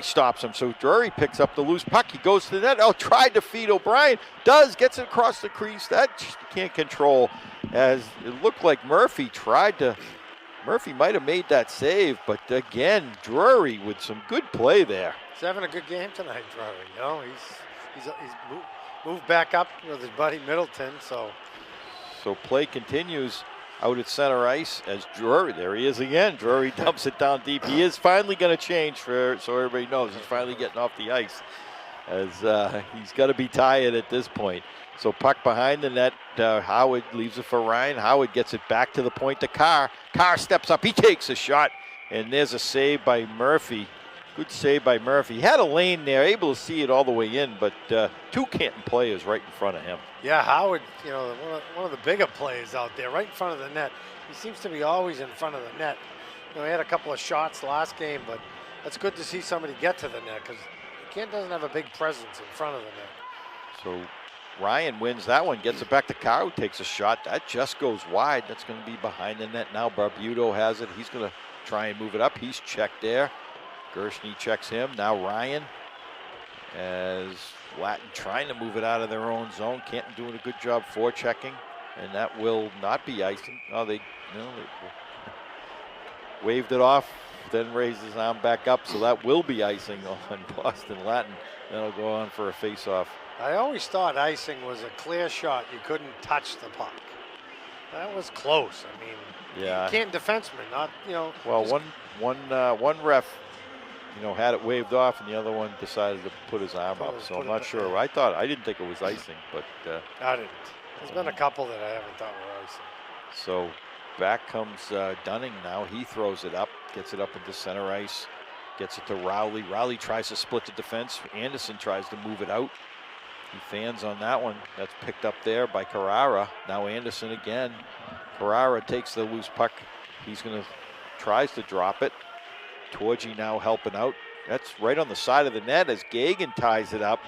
stops him, so Drury picks up the loose puck. He goes to the net. Oh, tried to feed O'Brien. Gets it across the crease. That just can't control as it looked like Murphy might have made that save, but again, Drury with some good play there. He's having a good game tonight, Drury. You know, he's moved back up with his buddy Middleton, so play continues out at center ice as Drury, there he is again. Drury dumps it down deep. He is finally going to change so everybody knows he's finally getting off the ice as he's got to be tired at this point. So puck behind the net. Howard leaves it for Ryan. Howard gets it back to the point to Carr. Carr steps up. He takes a shot, and there's a save by Murphy. Good save by Murphy. He had a lane there, able to see it all the way in, but 2 Canton players right in front of him. Yeah, Howard, you know, one of the bigger players out there, right in front of the net. He seems to be always in front of the net. You know, he had a couple of shots last game, but that's good to see somebody get to the net because Canton doesn't have a big presence in front of the net. So Ryan wins that one, gets it back to Carr, who takes a shot. That just goes wide. That's going to be behind the net now. Barbuto has it. He's going to try and move it up. He's checked there. Gershny checks him. Now Ryan as Latin trying to move it out of their own zone. Canton doing a good job forechecking, and that will not be icing. Oh, they waved it off, then raised his arm back up, so that will be icing on Boston Latin. That'll go on for a face-off. I always thought icing was a clear shot. You couldn't touch the puck. That was close. I mean, yeah. Canton defenseman, not, you know. Well, one ref, you know, had it waved off, and the other one decided to put his arm up. So I'm not sure. I didn't think it was icing, but I didn't. There's been a couple that I haven't thought were icing. So back comes Dunning now. He throws it up, gets it up into center ice, gets it to Rowley. Rowley tries to split the defense. Anderson tries to move it out. He fans on that one. That's picked up there by Carrara. Now Anderson again. Carrara takes the loose puck. He's going to tries to drop it. Torgy now helping out. That's right on the side of the net as Gagan ties it up.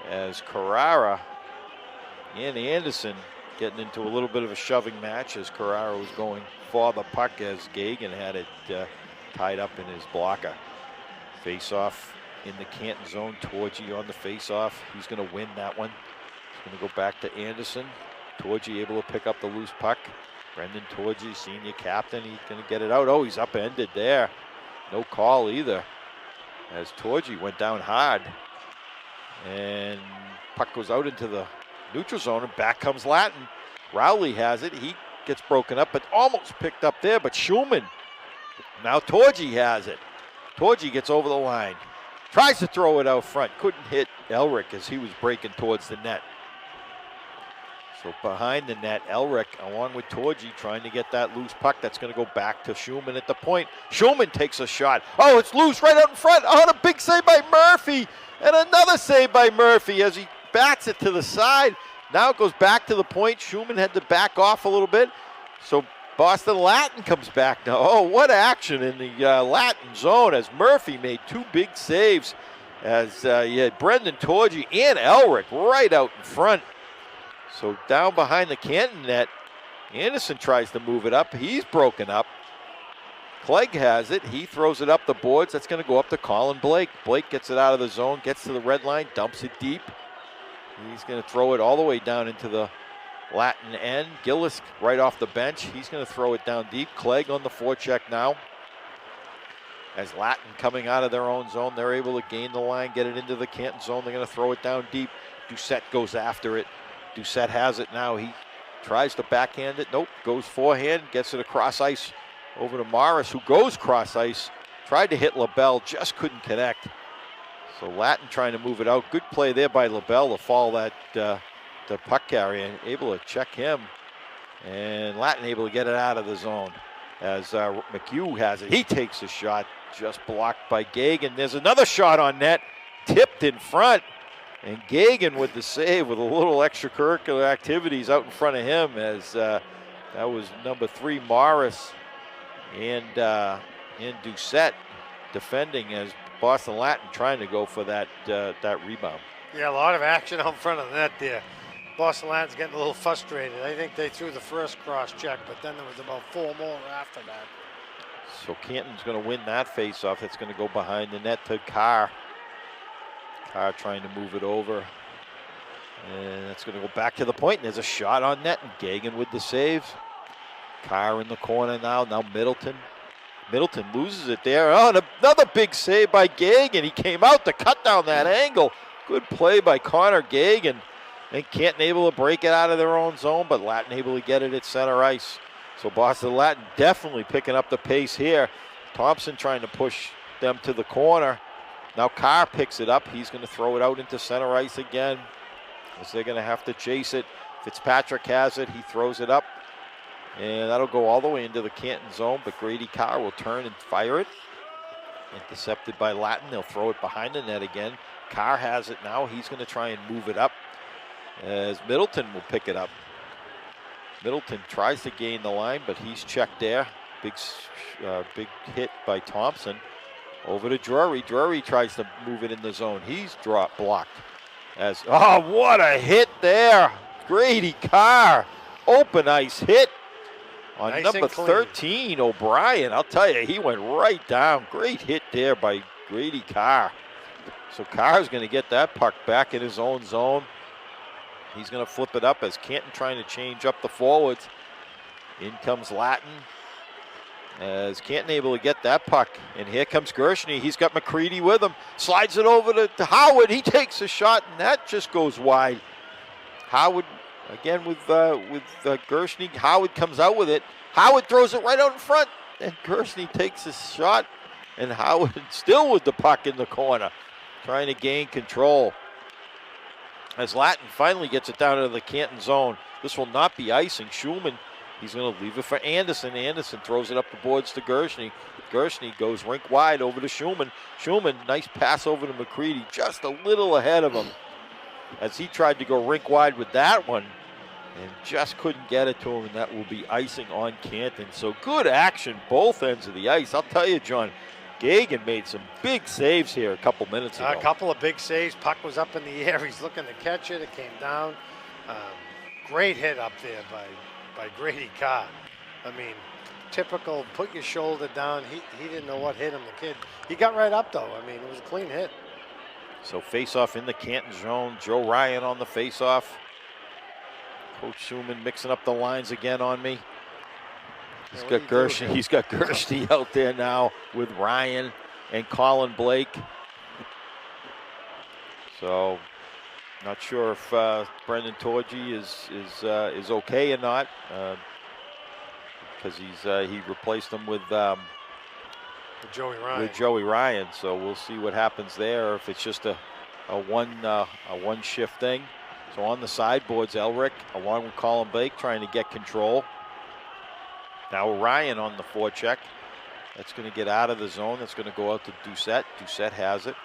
As Carrara and Anderson getting into a little bit of a shoving match as Carrara was going for the puck as Gagan had it tied up in his blocker. Face-off in the Canton zone. Torgy on the face-off. He's going to win that one. He's going to go back to Anderson. Torgy able to pick up the loose puck. Brendan Torgy, senior captain, he's going to get it out. Oh, he's upended there. No call either as Torgy went down hard. And puck goes out into the neutral zone and back comes Latin. Rowley has it. He gets broken up but almost picked up there, but Schulman. Now Torgy has it. Torgy gets over the line. Tries to throw it out front. Couldn't hit Elric as he was breaking towards the net. So behind the net, Elric, along with Torgy, trying to get that loose puck. That's going to go back to Schulman at the point. Schulman takes a shot. Oh, it's loose right out in front. Oh, and a big save by Murphy. And another save by Murphy as he bats it to the side. Now it goes back to the point. Schulman had to back off a little bit. So Boston Latin comes back now. Oh, what action in the Latin zone as Murphy made 2 big saves as you had Brendan Torgy and Elric right out in front. So down behind the Canton net, Anderson tries to move it up. He's broken up. Clegg has it. He throws it up the boards. That's going to go up to Colin Blake. Blake gets it out of the zone, gets to the red line, dumps it deep. He's going to throw it all the way down into the Latin end. Gillis right off the bench. He's going to throw it down deep. Clegg on the forecheck now. As Latin coming out of their own zone, they're able to gain the line, get it into the Canton zone. They're going to throw it down deep. Doucette goes after it. Doucette has it now. He tries to backhand it. Nope, goes forehand, gets it across ice over to Morris, who goes cross ice. Tried to hit LaBelle, just couldn't connect. So Latin trying to move it out. Good play there by LaBelle to fall that the puck carrier and able to check him. And Latin able to get it out of the zone. As McHugh has it, he takes a shot, just blocked by Gagan. There's another shot on net, tipped in front. And Gagan with the save with a little extracurricular activities out in front of him as that was number 3 Morris and Doucette defending as Boston Latin trying to go for that rebound. Yeah, a lot of action out front of the net there. Boston Latin's getting a little frustrated. I think they threw the first cross check, but then there was about 4 more after that. So Canton's going to win that faceoff. It's going to go behind the net to Carr. Carr trying to move it over. And that's going to go back to the point. And there's a shot on net, and Gagan with the saves. Carr in the corner now. Now Middleton. Middleton loses it there. Oh, and another big save by Gagan. He came out to cut down that angle. Good play by Connor Gagan. And Canton able to break it out of their own zone, but Latin able to get it at center ice. So Boston Latin definitely picking up the pace here. Thompson trying to push them to the corner. Now Carr picks it up. He's going to throw it out into center ice again, as they're going to have to chase it. Fitzpatrick has it. He throws it up. And that'll go all the way into the Canton zone, but Grady Carr will turn and fire it. Intercepted by Latin. They'll throw it behind the net again. Carr has it now. He's going to try and move it up, as Middleton will pick it up. Middleton tries to gain the line, but he's checked there. Big hit by Thompson. Over to Drury. Drury tries to move it in the zone. He's blocked. Oh, what a hit there. Grady Carr. Open ice hit on Nice number 13, O'Brien. I'll tell you, he went right down. Great hit there by Grady Carr. So Carr's going to get that puck back in his own zone. He's going to flip it up as Canton trying to change up the forwards. In comes Latin. As Canton able to get that puck. And here comes Gershny. He's got McCready with him. Slides it over to Howard. He takes a shot, and that just goes wide. Howard, again with Gershny. Howard comes out with it. Howard throws it right out in front. And Gershny takes a shot. And Howard still with the puck in the corner, trying to gain control. As Latin finally gets it down into the Canton zone. This will not be icing. Schulman, he's going to leave it for Anderson. Anderson throws it up the boards to Gershny. Gershny goes rink wide over to Schulman. Schulman, nice pass over to McCready, just a little ahead of him, as he tried to go rink wide with that one and just couldn't get it to him, and that will be icing on Canton. So good action both ends of the ice. I'll tell you, John, Gagan made some big saves here a couple minutes ago. A couple of big saves. Puck was up in the air. He's looking to catch it. It came down. Great hit up there by Grady Carr. I mean, typical put your shoulder down. He didn't know what hit him, the kid. He got right up, though. I mean, it was a clean hit. So face-off in the Canton zone. Joe Ryan on the face-off. Coach Schumann mixing up the lines again on me. He's got Gershny out there now with Ryan and Colin Blake. So, not sure if Brendan Torgy is okay or not, because he replaced him with Joey Ryan. So we'll see what happens there, or if it's just a one shift thing. So on the sideboards, Elric along with Colin Blake trying to get control. Now Ryan on the forecheck. That's going to get out of the zone. That's going to go out to Doucette. Doucette has it.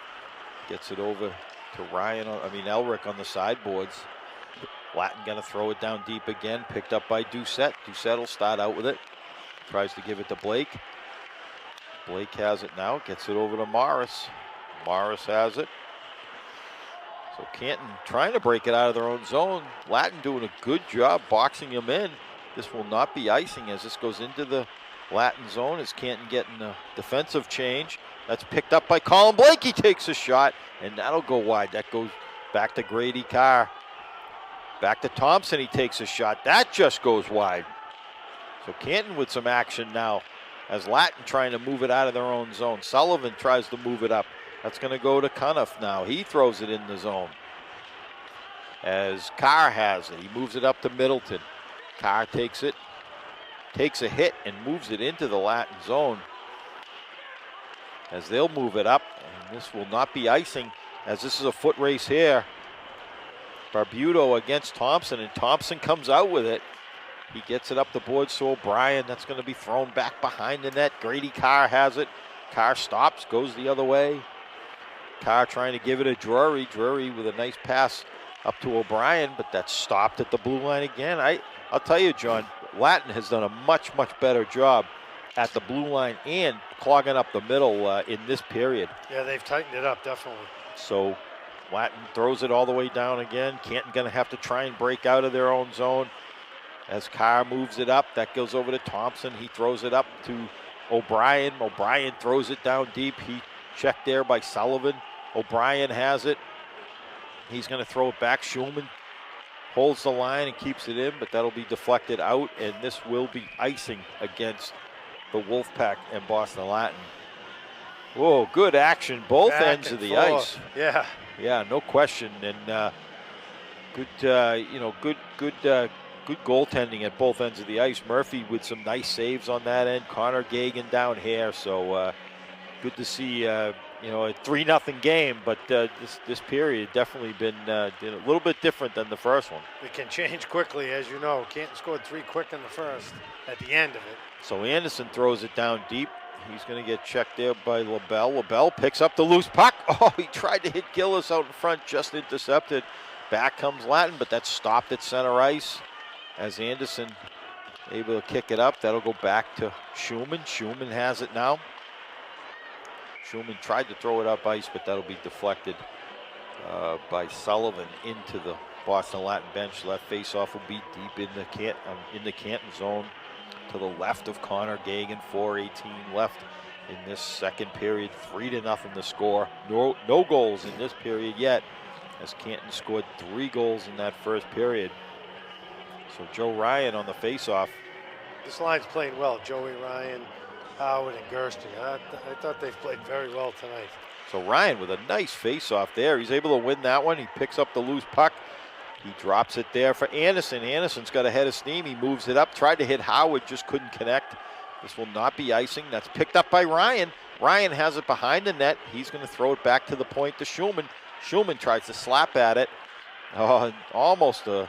Gets it over to Elric on the sideboards. Latin going to throw it down deep again. Picked up by Doucette. Doucette will start out with it. Tries to give it to Blake. Blake has it now. Gets it over to Morris. Morris has it. So Canton trying to break it out of their own zone. Latin doing a good job boxing him in. This will not be icing as this goes into the Latin zone as Canton getting a defensive change. That's picked up by Colin Blake. He takes a shot, and that'll go wide. That goes back to Grady Carr. Back to Thompson. He takes a shot. That just goes wide. So Canton with some action now as Latin trying to move it out of their own zone. Sullivan tries to move it up. That's going to go to Cuniff now. He throws it in the zone. As Carr has it. He moves it up to Middleton. Carr takes it, takes a hit, and moves it into the Latin zone. As they'll move it up, and this will not be icing as this is a foot race here. Barbuto against Thompson, and Thompson comes out with it. He gets it up the board to O'Brien. That's going to be thrown back behind the net. Grady Carr has it. Carr stops, goes the other way. Carr trying to give it to Drury. Drury with a nice pass up to O'Brien, but that's stopped at the blue line again. I'll tell you, John, Latin has done a much, much better job at the blue line and clogging up the middle in this period. Yeah, they've tightened it up, definitely. So Latin throws it all the way down again. Canton going to have to try and break out of their own zone. As Carr moves it up, that goes over to Thompson. He throws it up to O'Brien. O'Brien throws it down deep. He checked there by Sullivan. O'Brien has it. He's going to throw it back. Schulman holds the line and keeps it in, but that'll be deflected out, and this will be icing against the Wolfpack and Boston Latin. Whoa, good action, both Back ends of and the forth. ice. Yeah, No question, and good goaltending at both ends of the ice. Murphy with some nice saves on that end. Connor Gagan down here, so good to see. A 3-0 game, but this period definitely been a little bit different than the first one. it can change quickly, as you know. Canton scored 3 quick in the first at the end of it. So Anderson throws it down deep. He's going to get checked there by LaBelle. LaBelle picks up the loose puck. Oh, he tried to hit Gillis out in front, just intercepted. Back comes Latin, but that's stopped at center ice as Anderson able to kick it up. That'll go back to Schulman. Schulman has it now. Schulman tried to throw it up ice, but that'll be deflected by Sullivan into the Boston Latin bench. Left faceoff will be deep in the Canton zone to the left of Connor Gagan. 4:18 left in this second period. 3-0 the score. No goals in this period yet, as Canton scored 3 goals in that first period. So Joe Ryan on the faceoff. This line's playing well. Joey Ryan, Howard, and Gersten. I thought they've played very well tonight. So Ryan with a nice face-off there. He's able to win that one. He picks up the loose puck. He drops it there for Anderson. Anderson's got a head of steam. He moves it up. Tried to hit Howard, just couldn't connect. This will not be icing. That's picked up by Ryan. Ryan has it behind the net. He's going to throw it back to the point to Schulman. Schulman tries to slap at it. Oh, almost a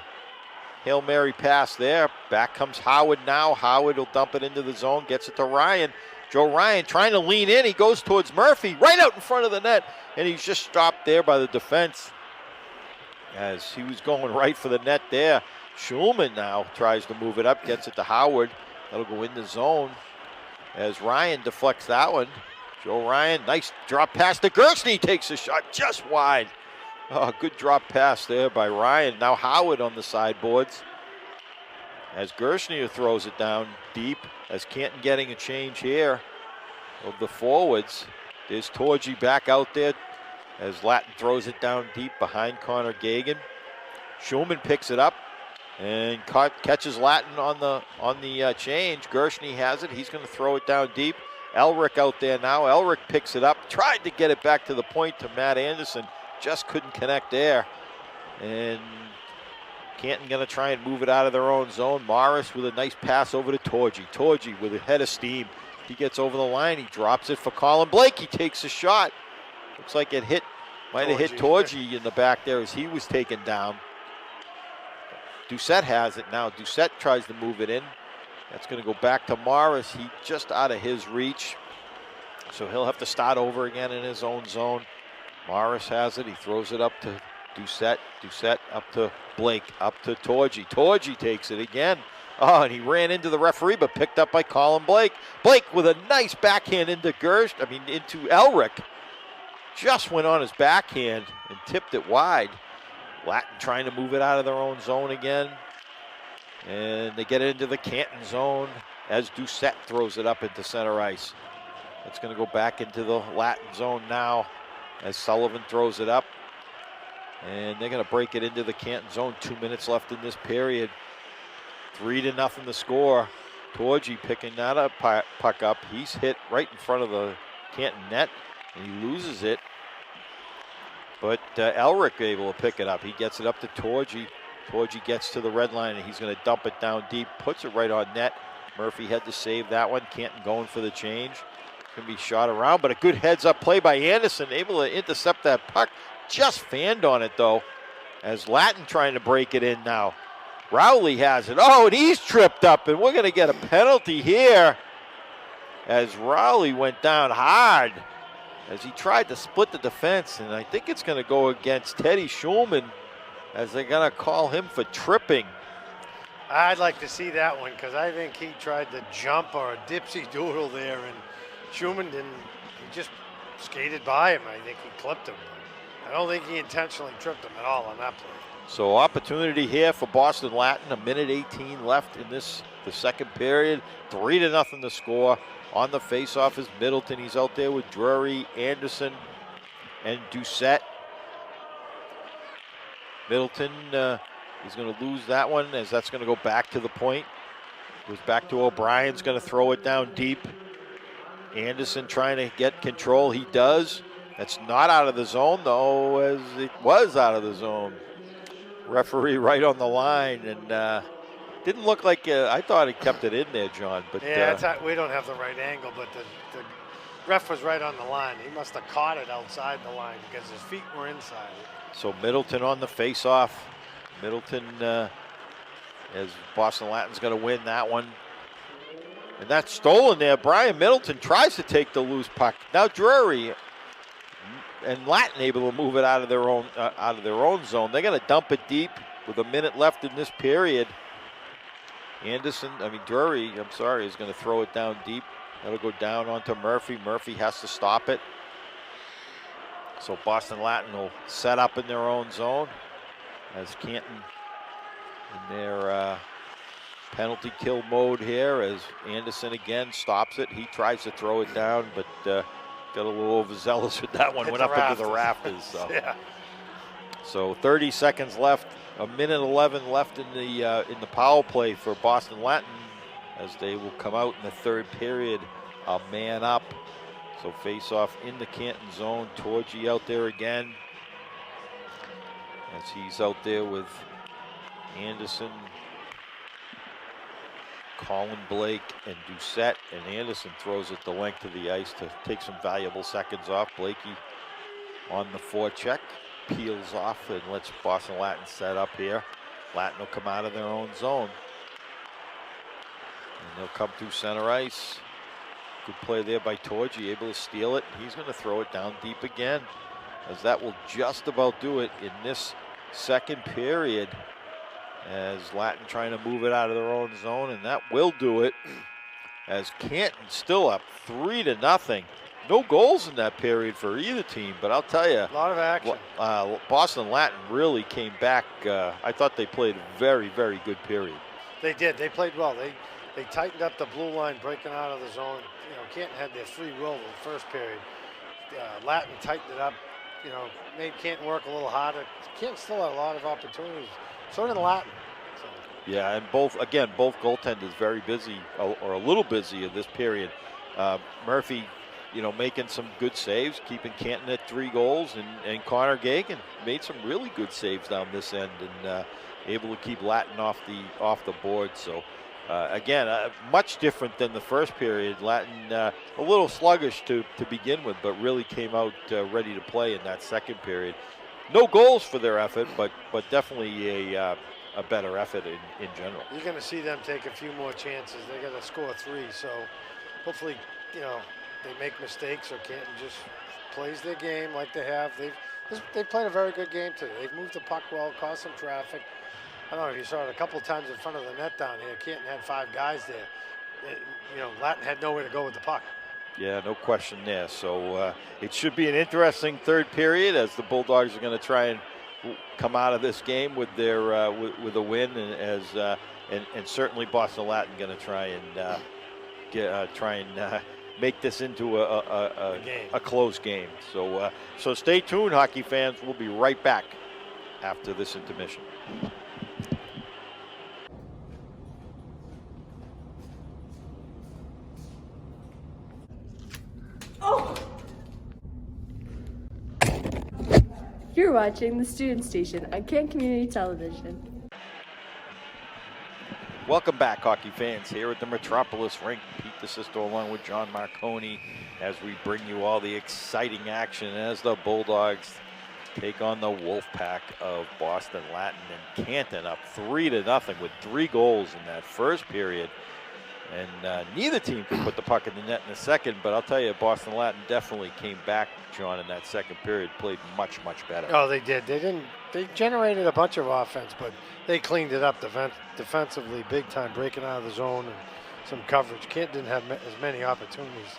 Hail Mary pass there. Back comes Howard now. Howard will dump it into the zone. Gets it to Ryan. Joe Ryan trying to lean in. He goes towards Murphy right out in front of the net. And he's just stopped there by the defense as he was going right for the net there. Schulman now tries to move it up. Gets it to Howard. That'll go in the zone as Ryan deflects that one. Joe Ryan, nice drop pass to Gersten. He takes a shot just wide. Oh, good drop pass there by Ryan. Now Howard on the sideboards as Gershnier throws it down deep, as Canton getting a change here of the forwards. There's Torgy back out there as Latin throws it down deep behind Connor Gagan. Schulman picks it up and catches Latin on the change. Gershny has it. He's going to throw it down deep. Elric out there now. Elric picks it up. Tried to get it back to the point to Matt Anderson. Just couldn't connect there. And Canton going to try and move it out of their own zone. Morris with a nice pass over to Torgy. Torgy with a head of steam. He gets over the line. He drops it for Colin Blake. He takes a shot. Looks like it might have hit Torgy in the back there as he was taken down. Doucette has it now. Doucette tries to move it in. That's going to go back to Morris. He just out of his reach. So he'll have to start over again in his own zone. Morris has it. He throws it up to Doucette. Doucette up to Blake. Up to Torgy. Torgy takes it again. Oh, and he ran into the referee, but picked up by Colin Blake. Blake with a nice backhand into into Elric. Just went on his backhand and tipped it wide. Latin trying to move it out of their own zone again. And they get into the Canton zone as Doucette throws it up into center ice. It's going to go back into the Latin zone now as Sullivan throws it up. And they're going to break it into the Canton zone. 2 minutes left in this period. 3-0 the score. Torgy picking that up, puck up. He's hit right in front of the Canton net, and he loses it. But Elric able to pick it up. He gets it up to Torgy. Torgy gets to the red line, and he's going to dump it down deep, puts it right on net. Murphy had to save that one. Canton going for the change. Going to be shot around, but a good heads-up play by Anderson, able to intercept that puck. Just fanned on it, though, as Latin trying to break it in now. Rowley has it. Oh, and he's tripped up, and we're going to get a penalty here as Rowley went down hard as he tried to split the defense, and I think it's going to go against Teddy Schulman as they're going to call him for tripping. I'd like to see that one because I think he tried to jump or a dipsy doodle there, and Schulman didn't. He just skated by him. I think he clipped him. I don't think he intentionally tripped him at all on that play. So opportunity here for Boston Latin. 1:18 left in the second period. 3-0 the score. On the faceoff is Middleton. He's out there with Drury, Anderson, and Doucette. Middleton, he's going to lose that one as that's going to go back to the point. Goes back to O'Brien's going to throw it down deep. Anderson trying to get control. He does. That's not out of the zone, though, as it was out of the zone. Referee right on the line, and didn't look like I thought he kept it in there, John. But yeah, we don't have the right angle, but the ref was right on the line. He must have caught it outside the line because his feet were inside. So Middleton on the face-off. Middleton, as Boston Latin's going to win that one. And that's stolen there. Brian Middleton tries to take the loose puck. Now Drury and Latin able to move it out of their own zone. They're going to dump it deep with a minute left in this period. Drury, is going to throw it down deep. That'll go down onto Murphy. Murphy has to stop it. So Boston Latin will set up in their own zone as Canton in their penalty kill mode here as Anderson again stops it. He tries to throw it down, but got a little overzealous with that one. Went up into the rafters. So. Yeah. So 30 seconds left. 1:11 left in the power play for Boston Latin as they will come out in the third period. A man up. So face off in the Canton zone. Torgy out there again as he's out there with Anderson, Colin Blake, and Doucette, and Anderson throws it the length of the ice to take some valuable seconds off. Blakey on the forecheck, peels off and lets Boston Latin set up here. Latin will come out of their own zone. And they'll come through center ice. Good play there by Torgy, able to steal it. He's going to throw it down deep again, as that will just about do it in this second period. As Latin trying to move it out of their own zone, and that will do it. As Canton still up 3-0. No goals in that period for either team, but I'll tell you, a lot of action. Boston Latin really came back. I thought they played a very, very good period. They did. They played well. They tightened up the blue line, breaking out of the zone. Canton had their free will in the first period. Latin tightened it up. Made Canton work a little harder. Canton still had a lot of opportunities. So did Latin. So. Yeah, and both goaltenders very busy, or a little busy in this period. Murphy, making some good saves, keeping Canton at 3 goals, and Connor Gagan made some really good saves down this end, and able to keep Latin off the board. So again, much different than the first period. Latin a little sluggish to begin with, but really came out ready to play in that second period. No goals for their effort, but definitely a better effort in general. You're going to see them take a few more chances. They got to score 3, so hopefully, they make mistakes or Canton just plays their game like they have. They've played a very good game today. They've moved the puck well, caused some traffic. I don't know if you saw it a couple of times in front of the net down here. Canton had 5 guys there. Latin had nowhere to go with the puck. Yeah, no question there. So it should be an interesting third period as the Bulldogs are going to try and come out of this game with their with a win, and certainly Boston Latin going to try and make this into a close game. So so stay tuned, hockey fans. We'll be right back after this intermission. You're watching the Student Station on Canton Community Television. Welcome back, hockey fans, here at the Metropolis Rink. Pete DeSisto along with John Marconi as we bring you all the exciting action as the Bulldogs take on the Wolfpack of Boston Latin, and Canton up 3-0 with 3 goals in that first period. And neither team could put the puck in the net in the second, but I'll tell you, Boston Latin definitely came back, John, in that second period, played much, much better. Oh, they did. They generated a bunch of offense, but they cleaned it up defensively big time, breaking out of the zone and some coverage. Canton didn't have as many opportunities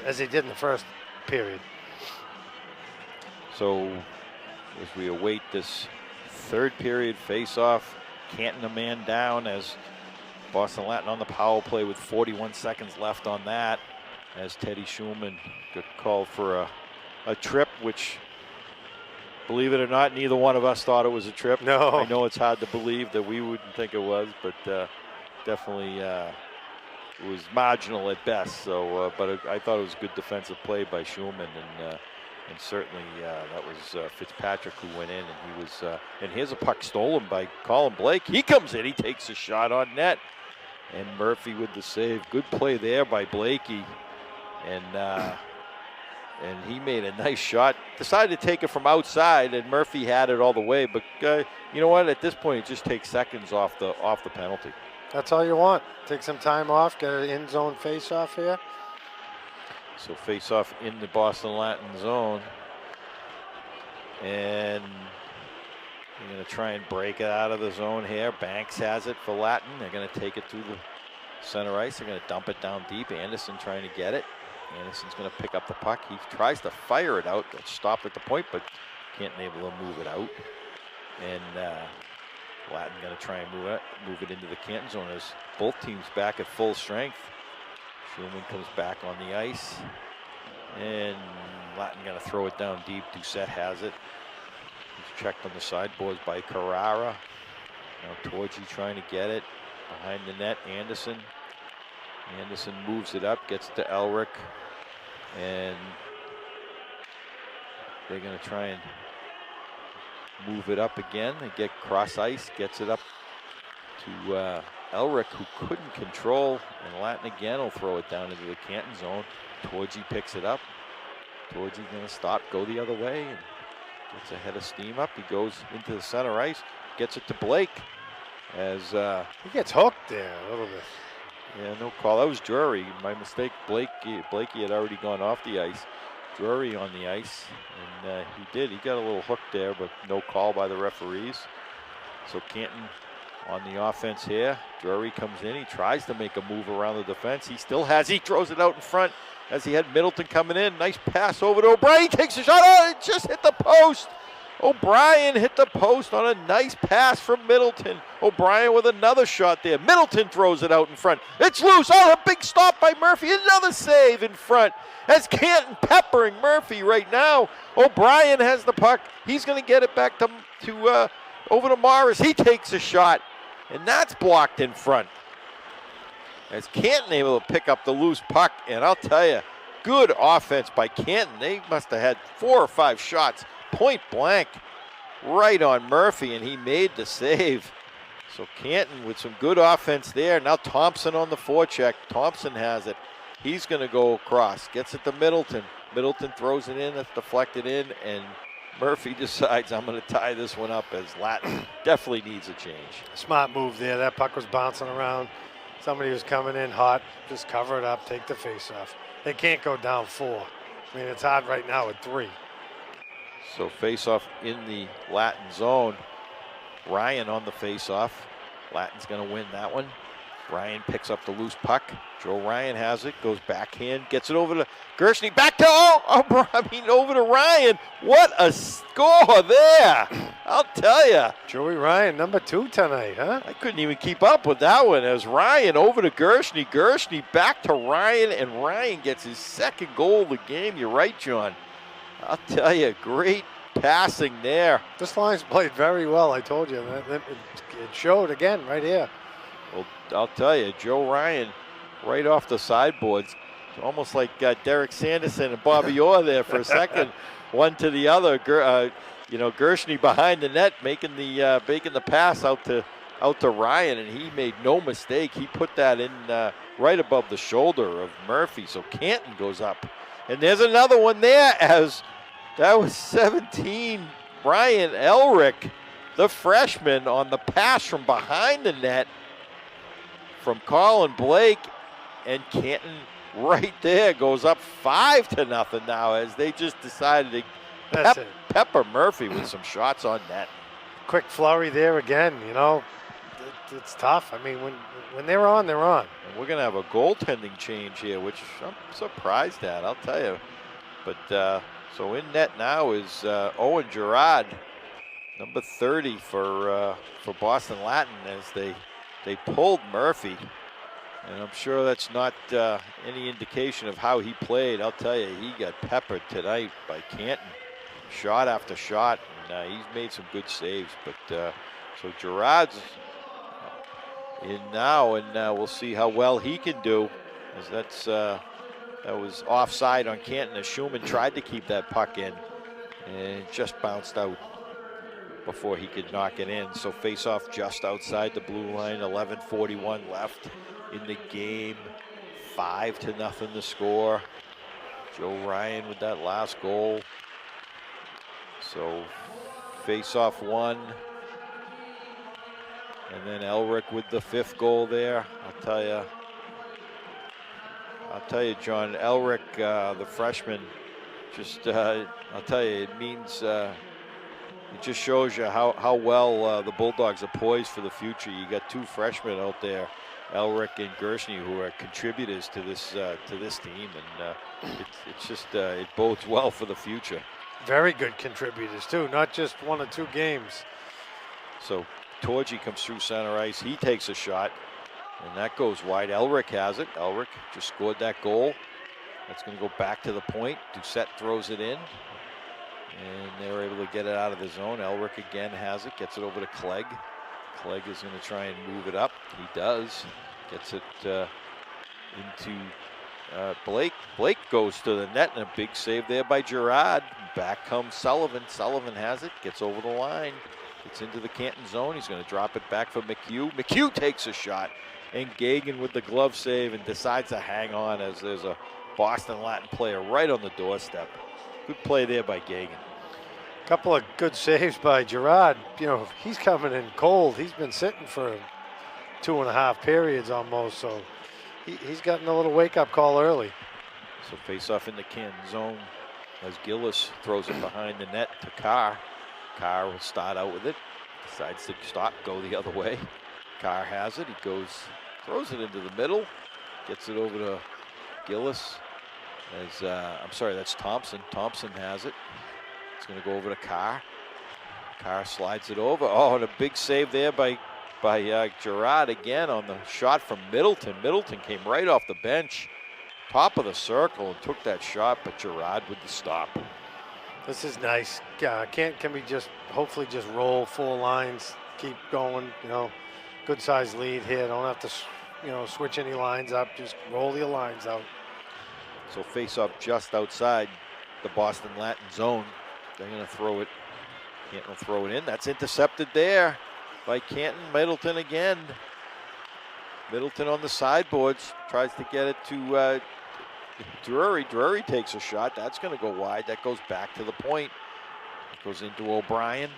as they did in the first period. So as we await this third period face-off, Canton a man down as Boston Latin on the power play with 41 seconds left on that, as Teddy Schulman got called for a trip, which, believe it or not, neither one of us thought it was a trip. No. I know it's hard to believe that we wouldn't think it was, but definitely it was marginal at best. So, but I thought it was good defensive play by Schulman, and certainly that was Fitzpatrick who went in, and he was. And here's a puck stolen by Colin Blake. He comes in, he takes a shot on net, and Murphy with the save. Good play there by Blakey, and he made a nice shot. Decided to take it from outside, and Murphy had it all the way. But you know what? At this point, it just takes seconds off the penalty. That's all you want. Take some time off, get an in zone face off here. So face off in the Boston Latin zone, and they're going to try and break it out of the zone here. Banks has it for Latin. They're going to take it through the center ice. They're going to dump it down deep. Anderson trying to get it. Anderson's going to pick up the puck. He tries to fire it out. It's stopped at the point, but can't be able to move it out. And Latin going to try and move it into the Canton zone as both teams back at full strength. Schulman comes back on the ice, and Latin going to throw it down deep. Doucette has it. He's checked on the sideboards by Carrara. Now Torgy trying to get it behind the net. Anderson moves it up, gets to Elric, and they're going to try and move it up again. They get cross ice, gets it up to Elric, who couldn't control, and Latin again will throw it down into the Canton zone. Torgy picks it up. Torgy going to stop, go the other way, and gets a head of steam up. He goes into the center ice, gets it to Blake as he gets hooked there a little bit. Yeah, no call. That was Drury. My mistake. Blakey had already gone off the ice. Drury on the ice, and he did. He got a little hook there, but no call by the referees. So Canton on the offense here. Drury comes in. He tries to make a move around the defense. He throws it out in front as he had Middleton coming in. Nice pass over to O'Brien. He takes a shot. Oh, it just hit the post. O'Brien hit the post on a nice pass from Middleton. O'Brien with another shot there. Middleton throws it out in front. It's loose. Oh, a big stop by Murphy. Another save in front. As Canton peppering Murphy right now. O'Brien has the puck. He's going to get it back to over to Morris. He takes a shot, and that's blocked in front. As Canton able to pick up the loose puck, and I'll tell you, good offense by Canton. They must have had 4 or 5 shots. Point blank right on Murphy, and he made the save. So Canton with some good offense there. Now Thompson on the forecheck. Thompson has it. He's going to go across. Gets it to Middleton. Middleton throws it in. That's deflected in, and Murphy decides, I'm going to tie this one up, as Latin definitely needs a change. Smart move there. That puck was bouncing around. Somebody was coming in hot. Just cover it up, take the face off. They can't go down 4. I mean, it's hard right now with 3. So face-off in the Latin zone. Ryan on the face-off. Latin's going to win that one. Ryan picks up the loose puck. Joe Ryan has it, goes backhand, gets it over to Gershny, back to, over to Ryan. What a score there. I'll tell you. Joey Ryan, number 2 tonight, huh? I couldn't even keep up with that one as Ryan over to Gershny. Gershny back to Ryan, and Ryan gets his second goal of the game. You're right, John. I'll tell you, great passing there. This line's played very well, I told you. It showed again right here. Well, I'll tell you, Joe Ryan right off the sideboards, almost like Derek Sanderson and Bobby Orr there for a second, one to the other. Gershny behind the net making the pass out to Ryan, and he made no mistake. He put that in right above the shoulder of Murphy, so Canton goes up. And there's another one there, as that was 17, Brian Elrick, the freshman, on the pass from behind the net from Colin Blake, and Canton right there goes up 5-0 now as they just decided to pepper Murphy with some shots on net. Quick flurry there again, it's tough. I mean, when they're on, they're on. And we're going to have a goaltending change here, which I'm surprised at, I'll tell you. But so in net now is Owen Girard, number 30 for Boston Latin, as they pulled Murphy. And I'm sure that's not any indication of how he played. I'll tell you, he got peppered tonight by Canton, shot after shot, and he's made some good saves. But so Girard's in now, and we'll see how well he can do, as that was offside on Canton, as Schumann tried to keep that puck in, and it just bounced out before he could knock it in. So face-off just outside the blue line, 11:41 left in the game, 5-0 the score. Joe Ryan with that last goal. So face-off one, and then Elrick with the 5th goal there. I'll tell you, John, Elrick, the freshman, just I'll tell you, it means it just shows you how well the Bulldogs are poised for the future. You got 2 freshmen out there, Elrick and Gershny, who are contributors to this team, and it's just it bodes well for the future. Very good contributors too, not just 1 or 2 games. So Torgy comes through center ice. He takes a shot, and that goes wide. Elrick has it. Elrick just scored that goal. That's going to go back to the point. Doucette throws it in, and they're able to get it out of the zone. Elrick again has it, gets it over to Clegg. Clegg is going to try and move it up. He does. Gets it into Blake. Blake goes to the net, and a big save there by Girard. Back comes Sullivan. Sullivan has it, gets over the line. It's into the Canton zone. He's going to drop it back for McHugh. McHugh takes a shot, and Gagan with the glove save and decides to hang on, as there's a Boston Latin player right on the doorstep. Good play there by Gagan. A couple of good saves by Girard. He's coming in cold. He's been sitting for 2.5 periods almost, so he's gotten a little wake-up call early. So face-off in the Canton zone as Gillis throws it behind the net to Carr. Carr will start out with it, decides to stop, go the other way. Carr has it, he goes, throws it into the middle, gets it over to Gillis. I'm sorry, that's Thompson. Thompson has it. It's going to go over to Carr. Carr slides it over. Oh, and a big save there by Girard again on the shot from Middleton. Middleton came right off the bench, top of the circle, and took that shot, but Girard with the stop. This is nice. Can we just hopefully just roll 4 lines, keep going, good sized lead here. Don't have to, switch any lines up, just roll your lines out. So face off just outside the Boston Latin zone. They're going to throw it. Canton will throw it in. That's intercepted there by Canton. Middleton again. Middleton on the sideboards, tries to get it to Drury. Drury takes a shot. That's going to go wide. That goes back to the point. It goes into O'Brien.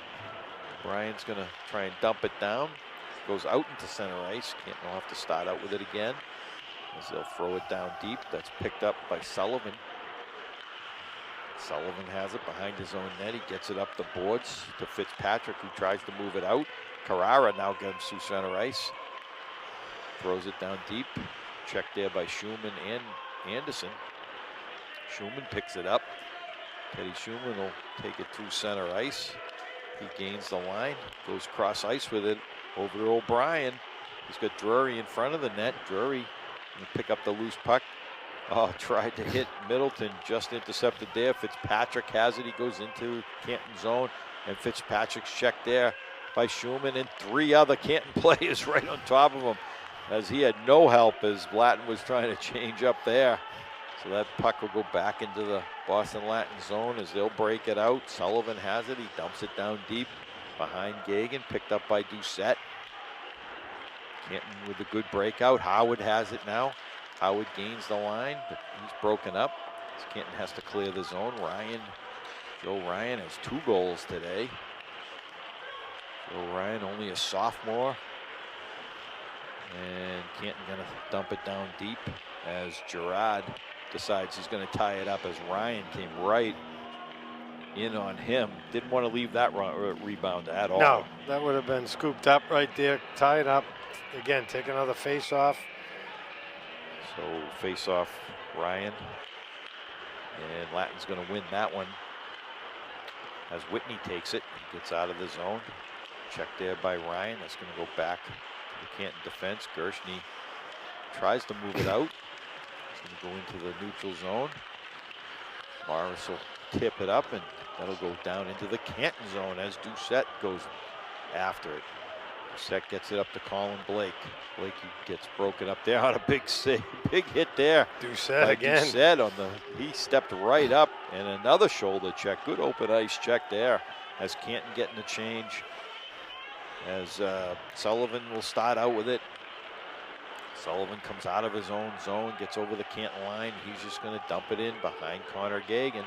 O'Brien's going to try and dump it down. Goes out into center ice. Canton will have to start out with it again, as they'll throw it down deep. That's picked up by Sullivan. Sullivan has it behind his own net. He gets it up the boards to Fitzpatrick, who tries to move it out. Carrara now gets through center ice. throws it down deep. Checked there by Schumann and Anderson. Schumann picks it up. Teddy Schumann will take it through center ice. He gains the line, goes cross ice with it over to O'Brien. He's got Drury in front of the net. Drury will pick up the loose puck. Oh, tried to hit Middleton, just intercepted there. Fitzpatrick has it. He goes into Canton zone, and Fitzpatrick's checked there by Schumann and 3 other Canton players right on top of him, as he had no help as Latin was trying to change up there. So that puck will go back into the Boston Latin zone as they'll break it out. Sullivan has it. He dumps it down deep behind Gagan, picked up by Doucette. Canton with a good breakout. Howard has it now. Howard gains the line, but he's broken up. Canton has to clear the zone. Joe Ryan has 2 goals today. Joe Ryan, only a sophomore. And Canton gonna dump it down deep as Gerard decides he's gonna tie it up as Ryan came right in on him. Didn't want to leave that rebound at all. No, that would have been scooped up right there, tie it up. Again, take another face off. So face off Ryan. And Latin's gonna win that one as Whitney takes it. He gets out of the zone. Checked there by Ryan. That's gonna go back to the Canton defense. Gershny tries to move it out. He's gonna go into the neutral zone. Morris will tip it up, and that'll go down into the Canton zone as Doucette goes after it. Doucette gets it up to Colin Blake. Blakey gets broken up there on a big save, big hit there. Doucette again. Doucette on the, he stepped right up, and another shoulder check. Good open ice check there as Canton getting the change. As Sullivan will start out with it. Sullivan comes out of his own zone, gets over the Canton line. He's just going to dump it in behind Connor Gagan. And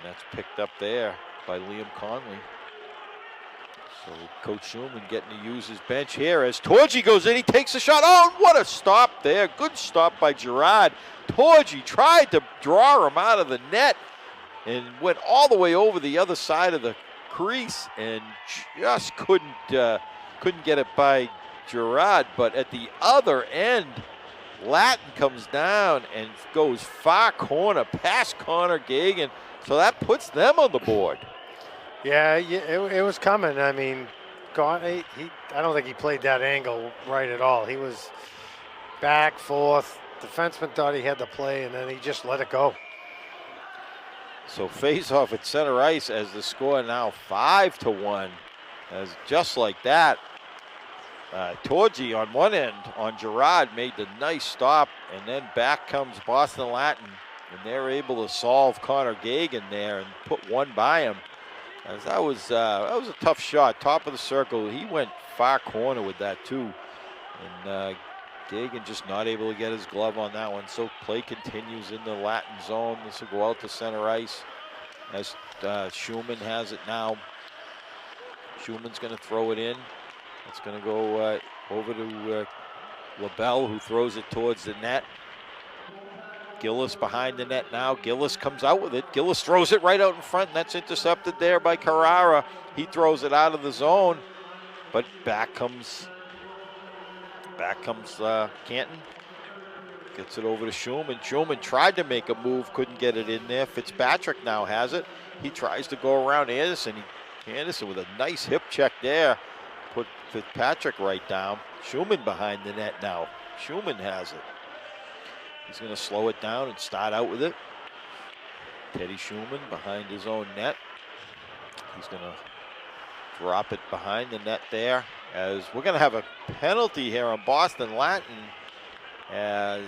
that's picked up there by Liam Conley. So Coach Schumann getting to use his bench here as Torgy goes in. He takes a shot. Oh, what a stop there. Good stop by Gerard. Torgy tried to draw him out of the net and went all the way over the other side of the crease and just couldn't get it by Gerard. But at the other end, Latin comes down and goes far corner past Connor Gagan. So that puts them on the board. Yeah, it was coming. I mean, I don't think he played that angle right at all. He was back, forth. Defenseman thought he had the play, and then he just let it go. So face off at center ice as the score now 5-1. As just like that, Torgy on one end on Gerard made the nice stop, and then back comes Boston Latin, and they're able to solve Connor Gagan there and put one by him. As that was a tough shot, top of the circle. He went far corner with that too, and Gagan just not able to get his glove on that one. So play continues in the Latin zone. This will go out to center ice as Schumann has it now. Schumann's going to throw it in. It's going to go over to LaBelle, who throws it towards the net. Gillis behind the net now. Gillis comes out with it. Gillis throws it right out in front, and that's intercepted there by Carrara. He throws it out of the zone, but back comes Canton. Gets it over to Schumann. Schumann tried to make a move, couldn't get it in there. Fitzpatrick now has it. He tries to go around Anderson. Anderson with a nice hip check there. Put Fitzpatrick right down. Schumann behind the net now. Schumann has it. He's going to slow it down and start out with it. Teddy Schumann behind his own net. He's going to drop it behind the net there. As we're going to have a penalty here on Boston Latin, as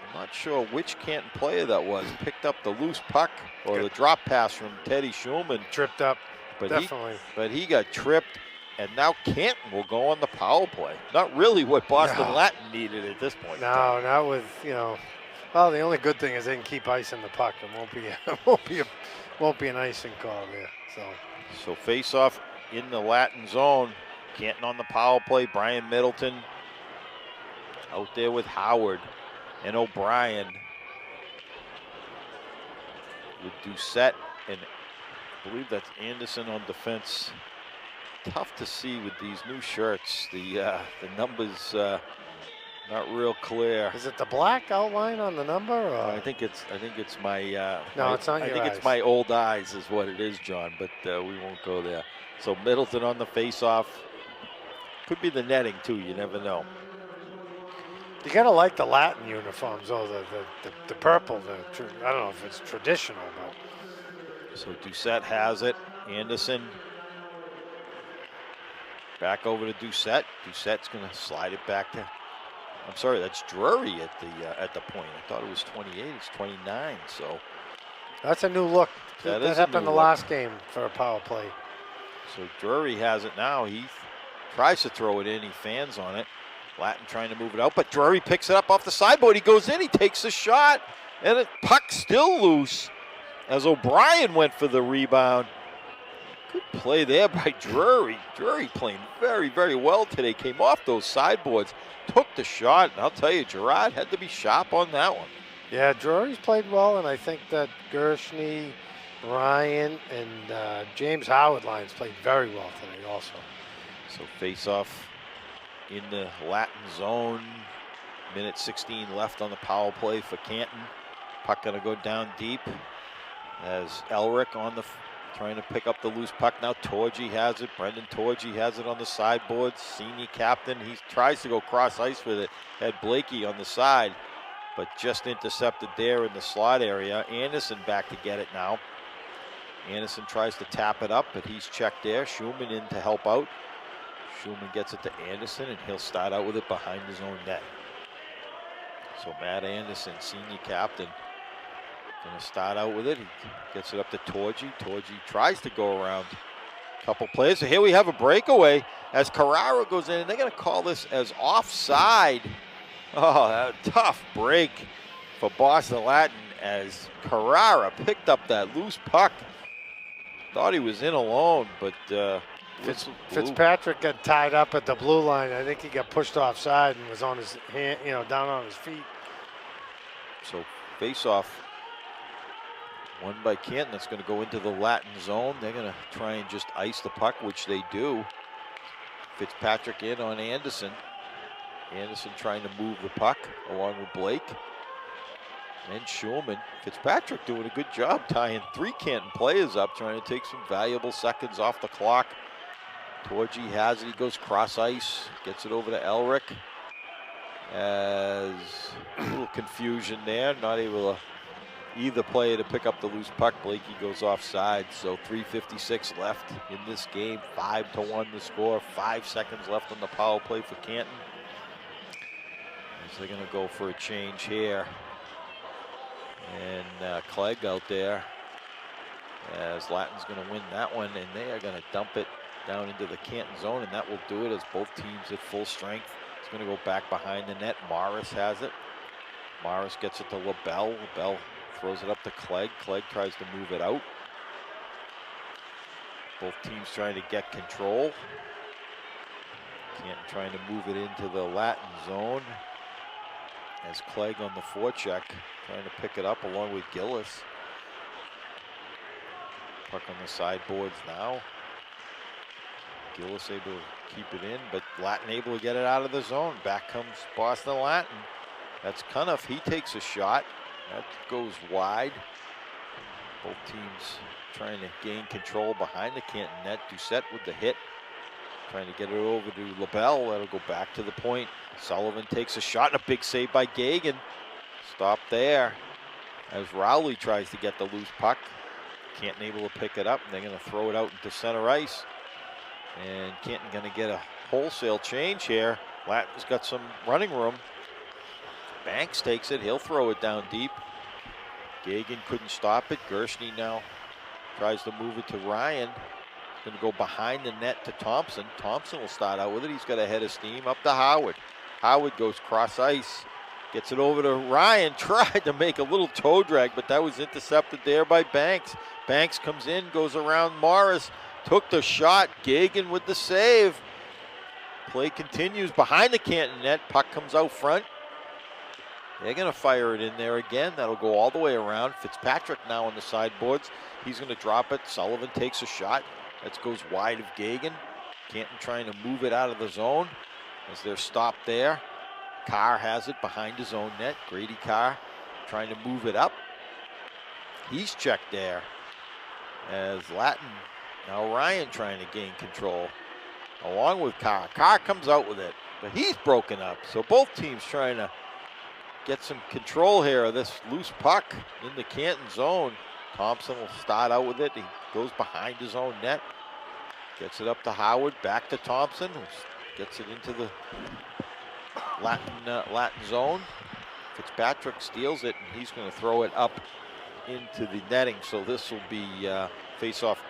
I'm not sure which Canton player that was. Picked up the loose puck or the drop pass from Teddy Schumann. Tripped up, but definitely. But he got tripped, and now Canton will go on the power play. Not really what Boston Latin needed at this point. No, not with, well, the only good thing is they can keep icing the puck. It won't be an icing call there. So face off in the Latin zone. Canton on the power play. Brian Middleton out there with Howard and O'Brien. With Doucette, and I believe that's Anderson on defense tough to see with these new shirts. The numbers not real clear. Is it the black outline on the number? Or? I think it's my. No, it's not I your think eyes. it's my old eyes is what it is, John. But we won't go there. So Middleton on the face-off. Could be the netting too. You never know. You gotta like the Latin uniforms, though. The purple. I don't know if it's traditional, but. So Doucette has it. Anderson back over to Doucette. Doucette's going to slide it back to. I'm sorry, that's Drury at the point. I thought it was 28. It's 29. So that's a new look. That happened the last game for a power play. So Drury has it now. He tries to throw it in. He fans on it. Latin trying to move it out, but Drury picks it up off the sideboard. He goes in. He takes a shot, and the puck's still loose as O'Brien went for the rebound. Good play there by Drury. Drury playing very, very well today. Came off those sideboards, took the shot, and I'll tell you, Gerard had to be sharp on that one. Yeah, Drury's played well, and I think that Gershny, Ryan, and James Howard lines played very well today also. So face-off in the Latin zone. Minute 16 left on the power play for Canton. Puck going to go down deep as Elric on the trying to pick up the loose puck now. Torgy has it. Brendan Torgy has it on the sideboard. Senior captain. He tries to go cross ice with it. Had Blakey on the side, but just intercepted there in the slot area. Anderson back to get it now. Anderson tries to tap it up, but he's checked there. Schumann in to help out. Schumann gets it to Anderson, and he'll start out with it behind his own net. So Matt Anderson, senior captain, going to start out with it. He gets it up to Torgy. Torgy tries to go around a couple plays. So here we have a breakaway as Carrara goes in, and they're going to call this as offside. Oh, a tough break for Boston Latin as Carrara picked up that loose puck. Thought he was in alone, but Fitzpatrick got tied up at the blue line. I think he got pushed offside and was on his hand, down on his feet. So face-off won by Canton. That's going to go into the Latin zone. They're going to try and just ice the puck, which they do. Fitzpatrick in on Anderson. Anderson trying to move the puck along with Blake. And Schulman. Fitzpatrick doing a good job tying 3 Canton players up, trying to take some valuable seconds off the clock. Torgy has it. He goes cross ice. Gets it over to Elric. As a little confusion there. Not able to either player to pick up the loose puck. Blakey goes offside. So 3:56 left in this game. 5-1 the score. 5 seconds left on the power play for Canton. As they're going to go for a change here. And Clegg out there. As Latin's going to win that one. And they are going to dump it down into the Canton zone. And that will do it as both teams at full strength. It's going to go back behind the net. Morris has it. Morris gets it to LaBelle. LaBelle throws it up to Clegg. Clegg tries to move it out. Both teams trying to get control. Canton trying to move it into the Latin zone. As Clegg on the forecheck, trying to pick it up along with Gillis. Puck on the sideboards now. Gillis able to keep it in, but Latin able to get it out of the zone. Back comes Boston Latin. That's Cuniff. He takes a shot. That goes wide. Both teams trying to gain control behind the Canton net. Doucette with the hit. Trying to get it over to LaBelle. That'll go back to the point. Sullivan takes a shot and a big save by Gagan. Stop there as Rowley tries to get the loose puck. Canton able to pick it up, and they're going to throw it out into center ice. And Canton going to get a wholesale change here. Latin's got some running room. Banks takes it. He'll throw it down deep. Gagan couldn't stop it. Gershny now tries to move it to Ryan. Going to go behind the net to Thompson. Thompson will start out with it. He's got a head of steam up to Howard. Howard goes cross ice. Gets it over to Ryan. Tried to make a little toe drag, but that was intercepted there by Banks. Banks comes in, goes around Morris. Took the shot. Gagan with the save. Play continues behind the Canton net. Puck comes out front. They're going to fire it in there again. That'll go all the way around. Fitzpatrick now on the sideboards. He's going to drop it. Sullivan takes a shot. That goes wide of Gagan. Canton trying to move it out of the zone as they're stopped there. Carr has it behind his own net. Grady Carr trying to move it up. He's checked there as Latin. Now Ryan trying to gain control along with Carr. Carr comes out with it, but he's broken up. So both teams trying to get some control here of this loose puck in the Canton zone. Thompson will start out with it. He goes behind his own net. Gets it up to Howard, back to Thompson. Gets it into the Latin zone. Fitzpatrick steals it, and he's going to throw it up into the netting. So this will be face-off.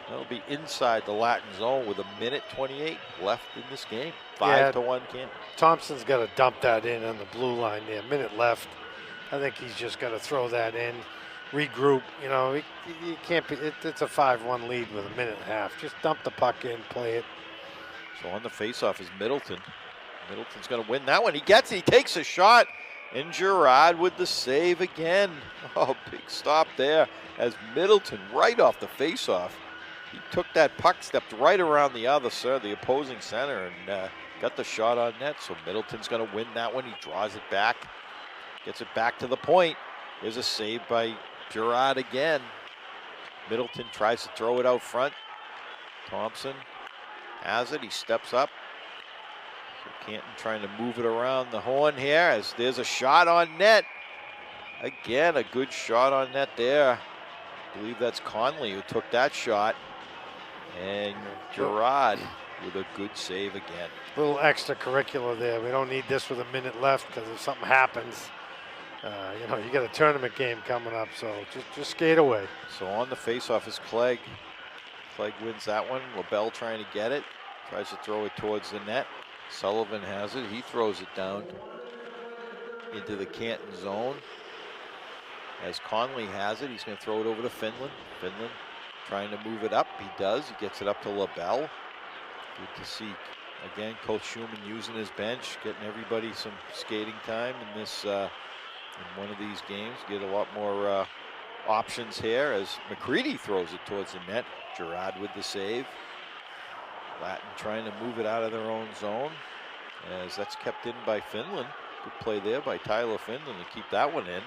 That'll be inside the Latin zone with 1:28 left in this game. 5-1 Canton. Thompson's got to dump that in on the blue line there. A minute left. I think he's just got to throw that in, regroup. You know, you can't be. It's a 5-1 lead with 1.5 minutes. Just dump the puck in, play it. So on the face-off is Middleton. Middleton's going to win that one. He gets it. He takes a shot. And Gerard with the save again. Oh, big stop there as Middleton right off the face-off. He took that puck, stepped right around the opposing center, and got the shot on net. So Middleton's going to win that one. He draws it back, gets it back to the point. There's a save by Gerard again. Middleton tries to throw it out front. Thompson has it. He steps up. So Canton trying to move it around the horn here as there's a shot on net. Again, a good shot on net there. I believe that's Conley who took that shot. And Gerard with a good save again. A little extracurricular there. We don't need this with 1 minute left because if something happens, you know, you got a tournament game coming up, so just skate away. So on the faceoff is Clegg. Clegg wins that one. LaBelle trying to get it. Tries to throw it towards the net. Sullivan has it. He throws it down into the Canton zone. As Conley has it, he's going to throw it over to Finland. Finland trying to move it up. He does. He gets it up to LaBelle. Good to see, again, Coach Schumann using his bench, getting everybody some skating time in this in one of these games. Get a lot more options here as McCready throws it towards the net. Gerard with the save. Latin trying to move it out of their own zone as that's kept in by Finland. Good play there by Tyler Finland to keep that one in.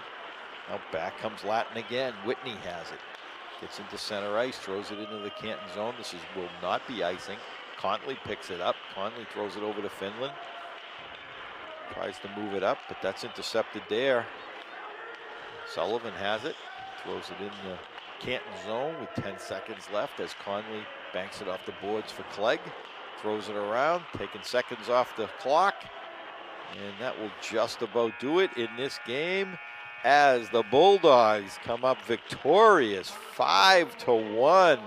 Now back comes Latin again. Whitney has it. Gets into center ice, throws it into the Canton zone. This will not be icing. Conley picks it up. Conley throws it over to Finland. Tries to move it up, but that's intercepted there. Sullivan has it. Throws it in the Canton zone with 10 seconds left as Conley banks it off the boards for Clegg. Throws it around, taking seconds off the clock. And that will just about do it in this game as the Bulldogs come up victorious 5-1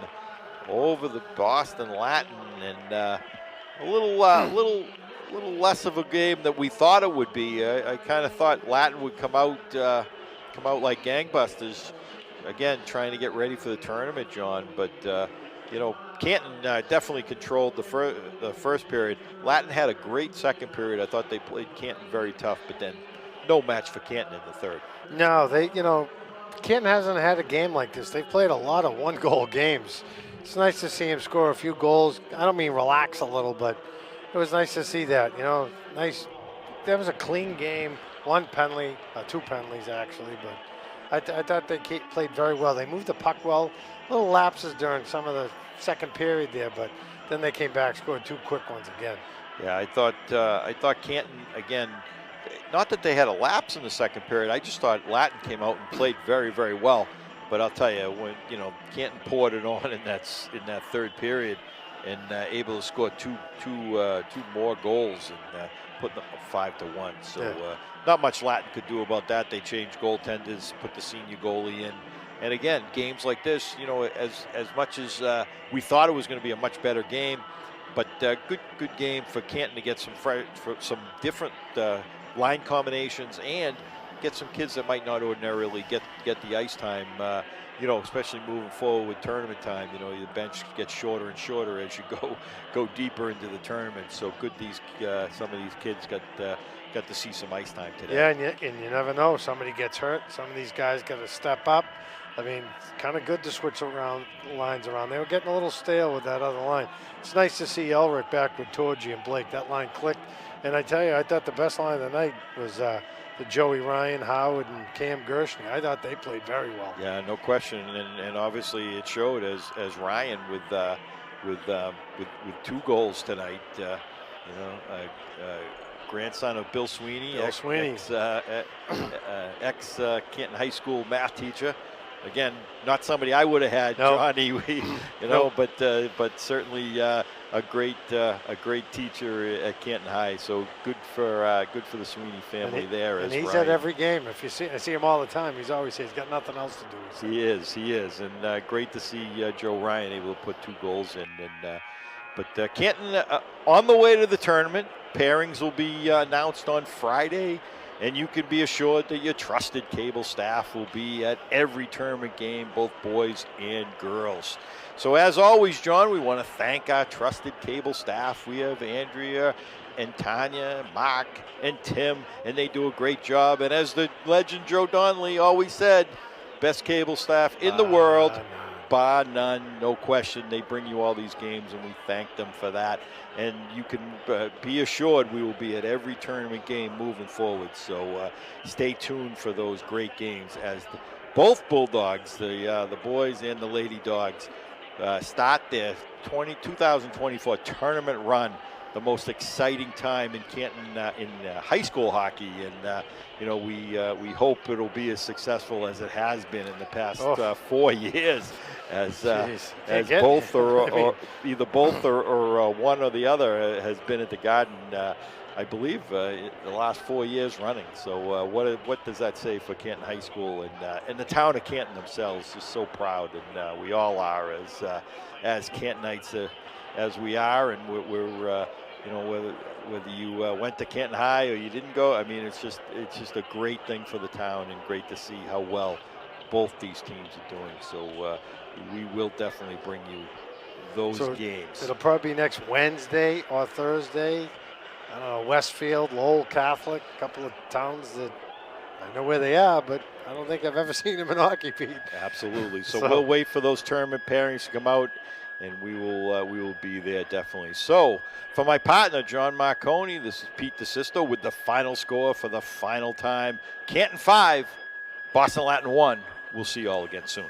over the Boston Latin. And a little less of a game than we thought it would be. I kind of thought Latin would come out like gangbusters. Again, trying to get ready for the tournament, John. But you know, Canton definitely controlled the first period. Latin had a great second period. I thought they played Canton very tough, but then no match for Canton in the third. No, Canton hasn't had a game like this. They've played a lot of one-goal games. It's nice to see him score a few goals. I don't mean relax a little, but it was nice to see that. You know, nice. That was a clean game. One penalty, two penalties actually, but I thought they played very well. They moved the puck well. Little lapses during some of the second period there, but then they came back, scored two quick ones again. Yeah, I thought Canton again. Not that they had a lapse in the second period. I just thought Latin came out and played very, very well. But I'll tell you, when Canton poured it on in that third period, and able to score two more goals and put them up 5-1. So not much Latin could do about that. They changed goaltenders, put the senior goalie in. And again, games like this, as much as we thought it was going to be a much better game, but good game for Canton to get some different line combinations and get some kids that might not ordinarily get the ice time. Especially moving forward with tournament time. The bench gets shorter and shorter as you go deeper into the tournament. So good some of these kids got to see some ice time today. Yeah, and you never know. Somebody gets hurt. Some of these guys got to step up. I mean, it's kind of good to switch lines around. They were getting a little stale with that other line. It's nice to see Elric back with Torgy and Blake. That line clicked. And I tell you, I thought the best line of the night was the Joey Ryan, Howard, and Cam Gershny. I thought they played very well. Yeah, no question. And obviously it showed as Ryan with 2 goals tonight. Grandson of Bill Sweeney, ex Canton High School math teacher. Again, not somebody I would have had, no. Johnny. But certainly a great teacher at Canton High. So good for the Sweeney family there. And as he's Ryan. at every game. If I see him all the time. He's always he's got nothing else to do. He is, and great to see Joe Ryan able to put 2 goals in. But Canton on the way to the tournament. Pairings will be announced on Friday, and you can be assured that your trusted cable staff will be at every tournament game, both boys and girls. So as always, John, we want to thank our trusted cable staff. We have Andrea and Tanya, Mark and Tim, and they do a great job. And as the legend Joe Donnelly always said, best cable staff in the world. Bar none, no question. They bring you all these games, and we thank them for that. And you can be assured we will be at every tournament game moving forward. So stay tuned for those great games as both Bulldogs, the boys and the Lady Dogs, start their 2024 tournament run. The most exciting time in Canton in high school hockey, and we hope it'll be as successful as it has been in the past 4 years, as both or either both or one or the other has been at the Garden. I believe the last 4 years running. So what does that say for Canton High School and the town of Canton themselves is so proud, and we all are as Cantonites as we are, and we're whether you went to Canton High or you didn't go, I mean, it's just a great thing for the town, and great to see how well both these teams are doing. So we will definitely bring you those games. It'll probably be next Wednesday or Thursday. I don't know, Westfield, Lowell Catholic, a couple of towns that I know where they are, but I don't think I've ever seen them in hockey, Pete. Absolutely. So we'll wait for those tournament pairings to come out, and we will be there definitely. So for my partner, John Marconi, this is Pete DeSisto with the final score for the final time. Canton 5, Boston Latin 1. We'll see you all again soon.